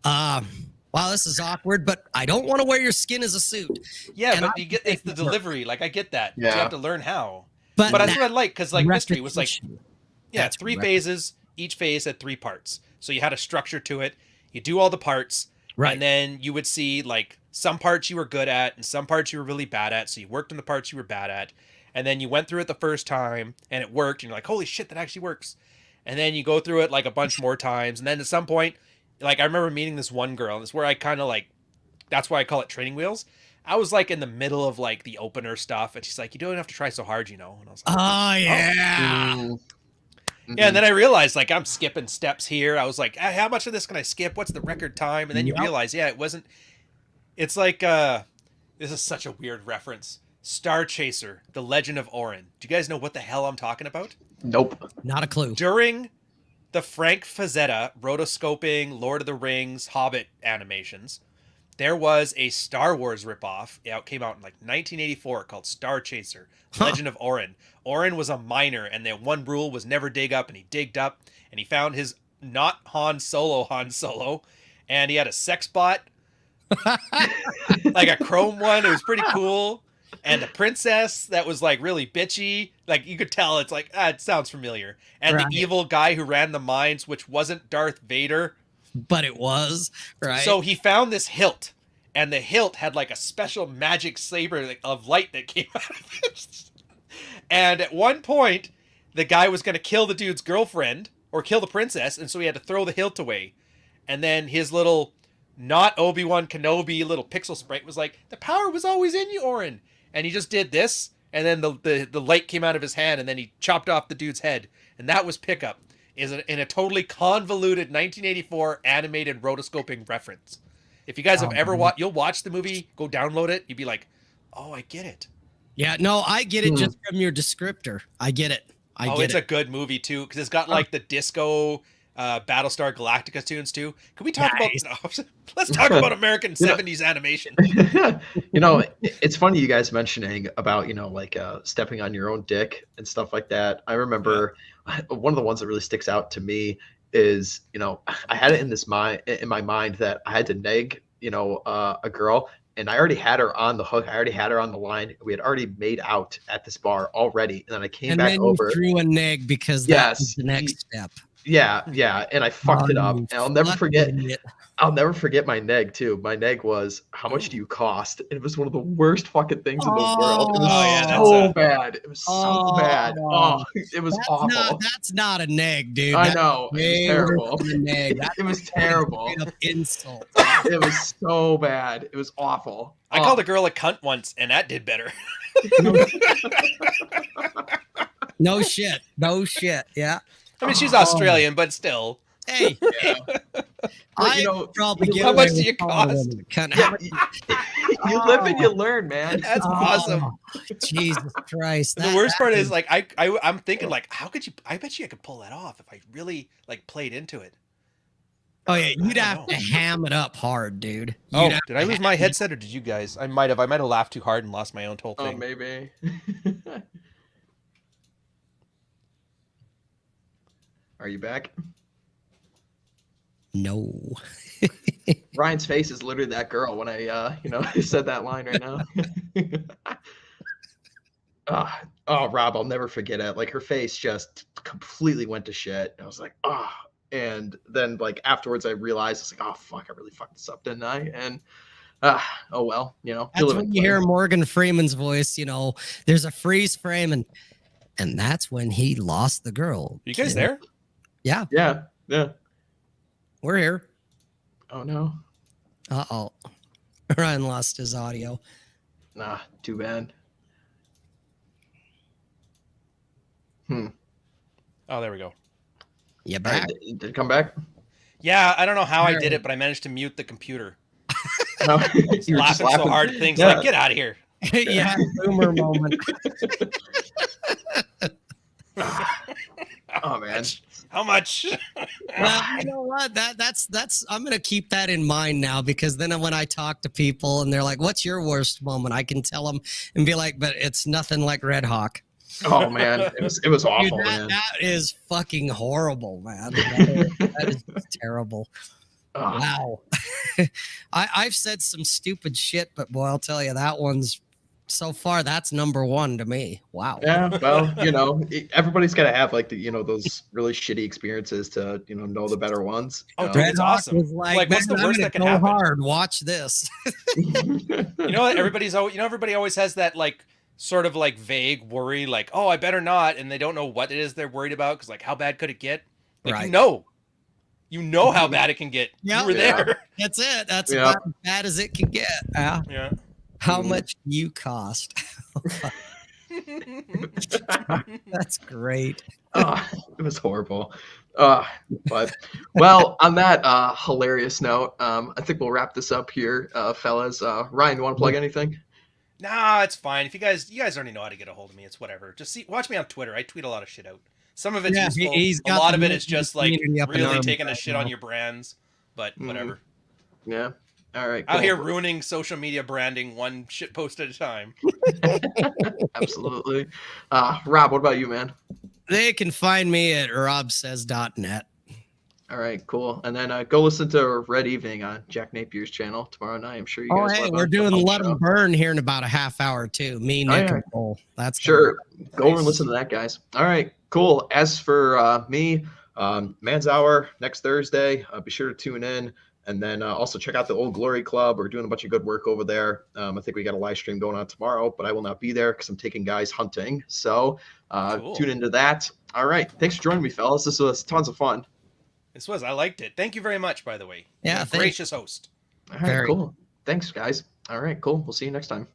Wow, this is awkward, but I don't want to wear your skin as a suit. Yeah, and but it's the delivery. Like, I get that. Yeah. So you have to learn how. But that's what I like, because like mystery was like, that's 3 phases. Each phase had 3 parts. So you had a structure to it. You do all the parts. Right. And then you would see like some parts you were good at and some parts you were really bad at. So you worked on the parts you were bad at. And then you went through it the first time and it worked. And you're like, holy shit, that actually works. And then you go through it like a bunch more times. And then at some point, like I remember meeting this one girl. And it's where I kind of like, that's why I call it training wheels. I was like in the middle of like the opener stuff. And she's like, you don't have to try so hard, you know. And I was like, oh, yeah. Mm. Yeah, and then I realized, like, I'm skipping steps here. I was like, how much of this can I skip? What's the record time? And then you realize, it wasn't... It's like, this is such a weird reference. Star Chaser, The Legend of Orin. Do you guys know what the hell I'm talking about? Nope. Not a clue. During the Frank Frazetta rotoscoping Lord of the Rings Hobbit animations, there was a Star Wars ripoff. It came out in like 1984 called Star Chaser, Legend of Orin. Orin was a miner, and the one rule was never dig up, and he digged up, and he found his not Han Solo, and he had a sex bot, like a chrome one. It was pretty cool. And a princess that was like really bitchy. Like you could tell it's like, it sounds familiar. And the evil guy who ran the mines, which wasn't Darth Vader. But it was, right? So he found this hilt, and the hilt had like a special magic saber of light that came out of it. And at one point, the guy was going to kill the dude's girlfriend or kill the princess, and so he had to throw the hilt away. And then his little, not Obi-Wan Kenobi little pixel sprite was like, the power was always in you, Orin. And he just did this, and then the light came out of his hand, and then he chopped off the dude's head. And that was Pickup, in a totally convoluted 1984 animated rotoscoping reference. If you guys have ever watched, you'll watch the movie, go download it, you'd be like, oh, I get it. Yeah, no, I get it just from your descriptor. I get it. Oh, it's a good movie too because it's got like the disco Battlestar Galactica tunes too. Can we talk Nice. about? Let's talk about American You know- '70s animation. It's funny you guys mentioning about like stepping on your own dick and stuff like that. I remember one of the ones that really sticks out to me is I had it in my mind that I had to neg a girl, and I already had her on the hook. I already had her on the line. We had already made out at this bar already, and then I came And back then over. you threw a neg because that was the next step. Yeah, and I fucked it up. You And I'll never fucking forget. idiot. I'll never forget my neg too. My neg was, "How much do you cost?" It was one of the worst fucking things in the world. It was Oh, yeah, so bad. It was so bad. Oh. Oh, it was awful. That's not a neg, dude. I That's know. It was way terrible. worse than a neg. It was terrible. Straight up insult. It was so bad. It was awful. I called a girl a cunt once, and that did better. No shit. No shit. Yeah. I mean, she's Australian, but still. Hey, I probably get how away much do with you calling cost? them a cunt. Yeah, you live and you learn, man. That's awesome. Jesus Christ. The worst part is like I'm thinking like, how could you? I bet you I could pull that off if I really like played into it. Oh yeah, you'd I have don't to ham it up hard, dude. You'd Oh, have did I lose my headset or did you guys? I might have. I might have laughed too hard and lost my own whole Oh, thing. maybe. Are you back? No. Ryan's face is literally that girl when I said that line right now. Oh, Rob, I'll never forget it. Like her face just completely went to shit. I was like, oh. And then like afterwards I realized it's like, oh fuck, I really fucked this up, didn't I? And oh well, That's when you hear Morgan Freeman's voice, there's a freeze frame and that's when he lost the girl. You guys there? Yeah. Yeah. We're here. Oh no. Uh-oh. Ryan lost his audio. Nah, too bad. Oh, there we go. You back? Did it come back? Yeah, I don't know how I did it, but I managed to mute the computer. No, You were laughing so hard, things like, get out of here. Yeah, boomer moment. Oh man. How much? Well, you know what? That's I'm gonna keep that in mind now because then when I talk to people and they're like, "What's your worst moment?" I can tell them and be like, "But it's nothing like Red Hawk." Oh man, it was awful, Dude, man. that is fucking horrible, man. That is just terrible. Oh. Wow. I've said some stupid shit, but boy, I'll tell you, that one's so far that's number one to me. Wow. Yeah, well, everybody's got to have like those really shitty experiences to know the better ones. Oh, you dude, know? it's awesome. Was Like, what's the "Man, I'm worst gonna that can go happen?" hard. Watch this. You know what? Everybody always has that like sort of like vague worry, like, oh, I better not, and they don't know what it is they're worried about because like, how bad could it get? Like, Right. you know how bad it can get. Yeah. You were there. That's it. That's Yeah. about as bad as it can get. Yeah. How much you cost? That's great. Oh, it was horrible. But well, on that hilarious note, I think we'll wrap this up here, fellas. Ryan, you want to plug anything? Nah, it's fine. If you guys already know how to get a hold of me. It's whatever. Just watch me on Twitter. I tweet a lot of shit out. Some of it's useful. he's A got lot the of it is just like community up in really arms taking a right shit now. on your brands. But whatever. Yeah. All right. Out Cool. here ruining social media branding one shit post at a time. Absolutely. Rob, what about you, man? They can find me at robsays.net. All right, cool. And then go listen to Red Evening on Jack Napier's channel tomorrow night. I'm sure you guys. Hey, we're doing Let 'em Burn here in about a half hour too. Me, Nick, and Cole. That's sure. Go over and listen to that, guys. All right, cool. As for me, Man's Hour next Thursday. Be sure to tune in. And then also check out the Old Glory Club. We're doing a bunch of good work over there. I think we got a live stream going on tomorrow, but I will not be there because I'm taking guys hunting. So Cool. Tune into that. All right. Thanks for joining me, fellas. This was tons of fun. I liked it. Thank you very much, by the way. Yeah, You're a gracious host. All right, cool. Thanks, guys. All right, cool. We'll see you next time.